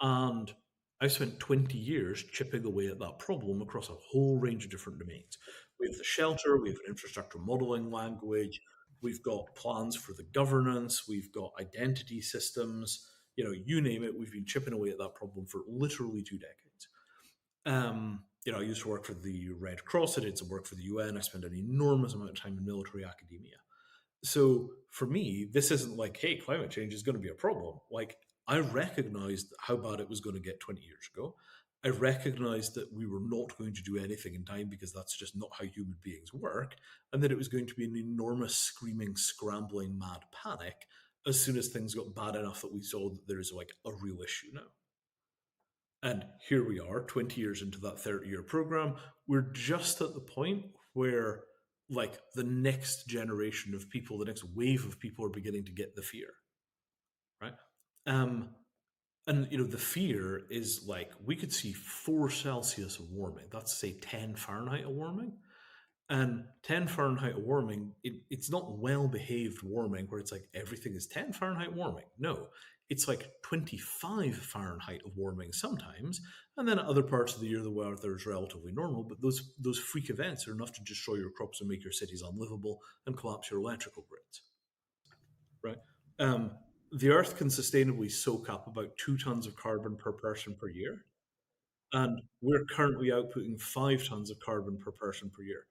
S2: And I spent 20 years chipping away at that problem across a whole range of different domains. We have the shelter, we have an infrastructure modeling language, we've got plans for the governance, we've got identity systems, you name it, we've been chipping away at that problem for literally 2 decades. I used to work for the Red Cross, I did some work for the UN, I spent an enormous amount of time in military academia. So for me, this isn't like, hey, climate change is going to be a problem. Like, I recognized how bad it was going to get 20 years ago. I recognized that we were not going to do anything in time because that's just not how human beings work, and that it was going to be an enormous, screaming, scrambling, mad panic as soon as things got bad enough that we saw that there is like a real issue now. And here we are, 20 years into that 30-year program. We're just at the point where like the next generation of people, the next wave of people are beginning to get the fear, right? And the fear is like we could see 4 Celsius of warming. That's say 10 Fahrenheit of warming. And 10 Fahrenheit of warming, it's not well behaved warming where it's like everything is 10 Fahrenheit warming. No, it's like 25 Fahrenheit of warming sometimes. And then at other parts of the year, the weather is relatively normal. But those freak events are enough to destroy your crops and make your cities unlivable and collapse your electrical grids. Right? The Earth can sustainably soak up about 2 tons of carbon per person per year. And we're currently outputting 5 tons of carbon per person per year.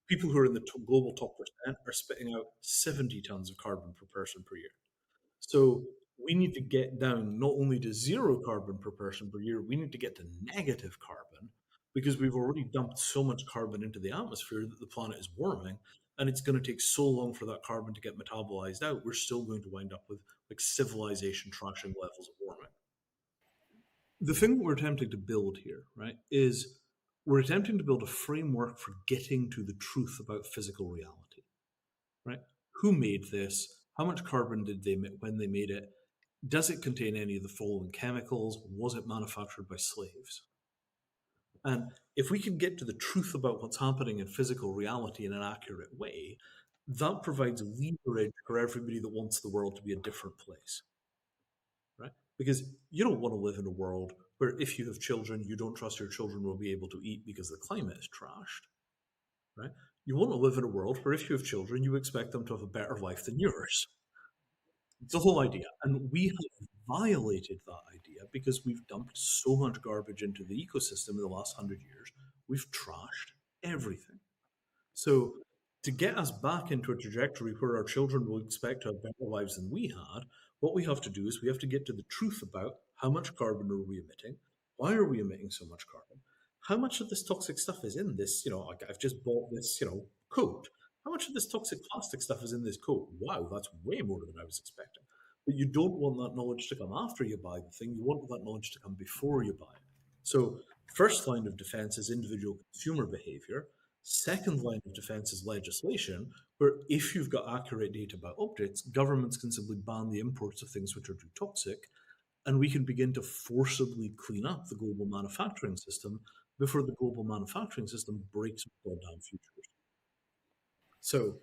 S2: People who are in the global top percent are spitting out 70 tons of carbon per person per year. So we need to get down not only to 0 carbon per person per year, we need to get to negative carbon because we've already dumped so much carbon into the atmosphere that the planet is warming, and it's going to take so long for that carbon to get metabolized out. We're still going to wind up with like civilization trashing levels of warming. The thing that we're attempting to build here, right, is we're attempting to build a framework for getting to the truth about physical reality, right? Who made this? How much carbon did they emit when they made it? Does it contain any of the following chemicals? Was it manufactured by slaves? And if we can get to the truth about what's happening in physical reality in an accurate way, that provides leverage for everybody that wants the world to be a different place, right? Because you don't want to live in a world where if you have children, you don't trust your children will be able to eat because the climate is trashed, right? You want to live in a world where if you have children, you expect them to have a better life than yours. It's the whole idea. And we have violated that idea because we've dumped so much garbage into the ecosystem in the last 100 years. We've trashed everything. So to get us back into a trajectory where our children will expect to have better lives than we had, what we have to do is we have to get to the truth about how much carbon are we emitting? Why are we emitting so much carbon? How much of this toxic stuff is in this? I've just bought this, coat. How much of this toxic plastic stuff is in this coat? Wow, that's way more than I was expecting. But you don't want that knowledge to come after you buy the thing. You want that knowledge to come before you buy it. So first line of defense is individual consumer behavior. Second line of defense is legislation, where if you've got accurate data about objects, governments can simply ban the imports of things which are too toxic, and we can begin to forcibly clean up the global manufacturing system before the global manufacturing system breaks goddamn futures. So,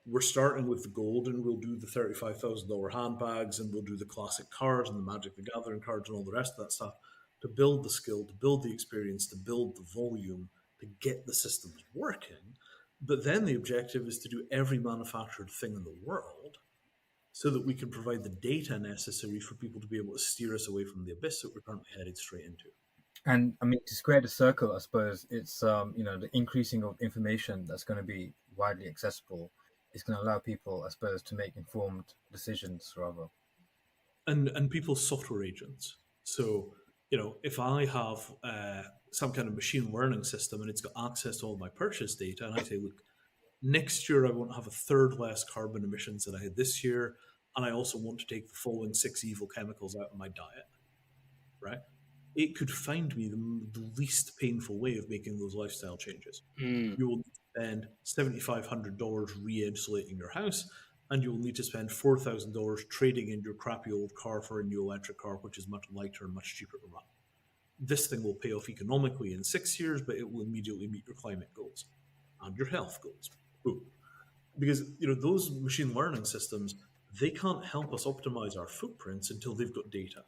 S2: we're starting with the gold, and we'll do the $35,000 handbags, and we'll do the classic cars and the Magic the Gathering cards and all the rest of that stuff to build the skill, to build the experience, to build the volume, to get the systems working. But then the objective is to do every manufactured thing in the world so that we can provide the data necessary for people to be able to steer us away from the abyss that we're currently headed straight into.
S1: And I mean, to square the circle, I suppose it's the increasing of information that's going to be widely accessible is going to allow people, I suppose, to make informed decisions rather.
S2: And people's software agents. So if I have some kind of machine learning system and it's got access to all my purchase data, and I say, look, next year I want to have a third less carbon emissions than I had this year, and I also want to take the following 6 evil chemicals out of my diet, right? It could find me the least painful way of making those lifestyle changes. You will spend $7,500 re-insulating your house, and you will need to spend $4,000 trading in your crappy old car for a new electric car, which is much lighter and much cheaper to run. This thing will pay off economically in 6 years, but it will immediately meet your climate goals and your health goals. Boom. Because those machine learning systems, they can't help us optimize our footprints until they've got data.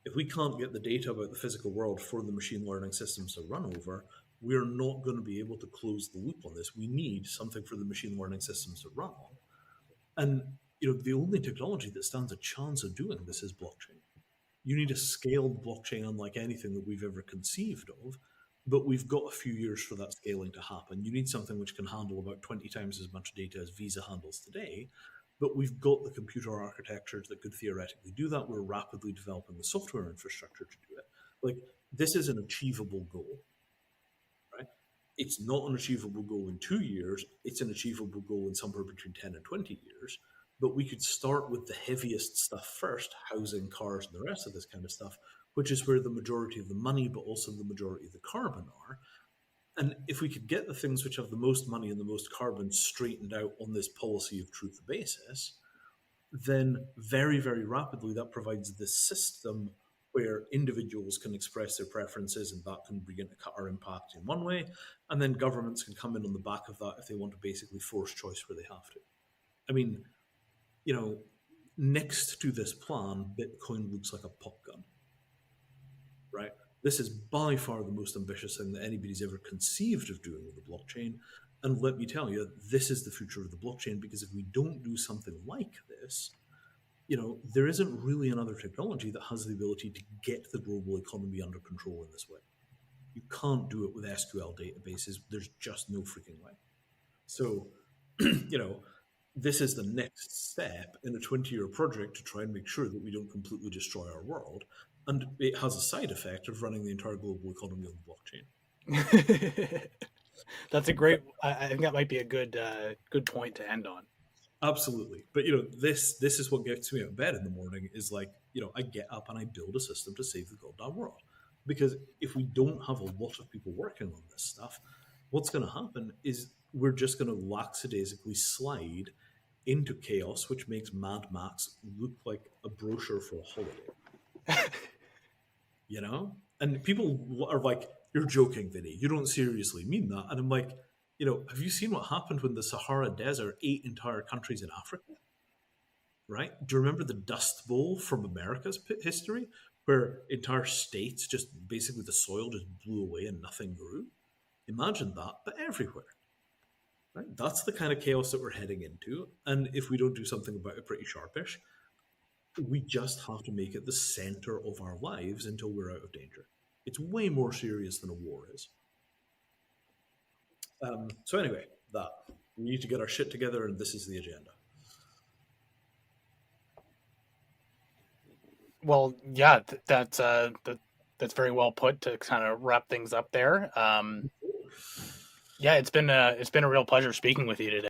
S2: If we can't get the data about the physical world for the machine learning systems to run over, we're not going to be able to close the loop on this. We need something for the machine learning systems to run on. And the only technology that stands a chance of doing this is blockchain. You need a scaled blockchain unlike anything that we've ever conceived of, but we've got a few years for that scaling to happen. You need something which can handle about 20 times as much data as Visa handles today, but we've got the computer architectures that could theoretically do that. We're rapidly developing the software infrastructure to do it. Like, this is an achievable goal, right? It's not an achievable goal in 2 years. It's an achievable goal in somewhere between 10 and 20 years. But we could start with the heaviest stuff first, housing, cars, and the rest of this kind of stuff, which is where the majority of the money, but also the majority of the carbon are. And if we could get the things which have the most money and the most carbon straightened out on this policy of truth basis, then very, very rapidly that provides this system where individuals can express their preferences, and that can begin to cut our impact in one way. And then governments can come in on the back of that if they want to basically force choice where they have to. I mean, next to this plan, Bitcoin looks like a pop gun, right? This is by far the most ambitious thing that anybody's ever conceived of doing with the blockchain. And let me tell you, this is the future of the blockchain, because if we don't do something like this, there isn't really another technology that has the ability to get the global economy under control in this way. You can't do it with SQL databases. There's just no freaking way. So, this is the next step in a 20-year project to try and make sure that we don't completely destroy our world. And it has a side effect of running the entire global economy on the blockchain.
S3: That's a great. I think that might be a good point to end on.
S2: Absolutely. But this is what gets me out of bed in the morning, is like, I get up and I build a system to save the goddamn world. Because if we don't have a lot of people working on this stuff, what's going to happen is we're just going to lackadaisically slide into chaos, which makes Mad Max look like a brochure for a holiday. And people are like, "You're joking, Vinny. You don't seriously mean that." And I'm like, have you seen what happened when the Sahara Desert ate entire countries in Africa? Right? Do you remember the Dust Bowl from America's history, where entire states just basically the soil just blew away and nothing grew? Imagine that, but everywhere. Right? That's the kind of chaos that we're heading into. And if we don't do something about it pretty sharpish, we just have to make it the center of our lives until we're out of danger. It's way more serious than a war is. So anyway, we need to get our shit together, and this is the agenda. Well,
S3: yeah, that's very well put to kind of wrap things up there. Yeah, it's been a real pleasure speaking with you today.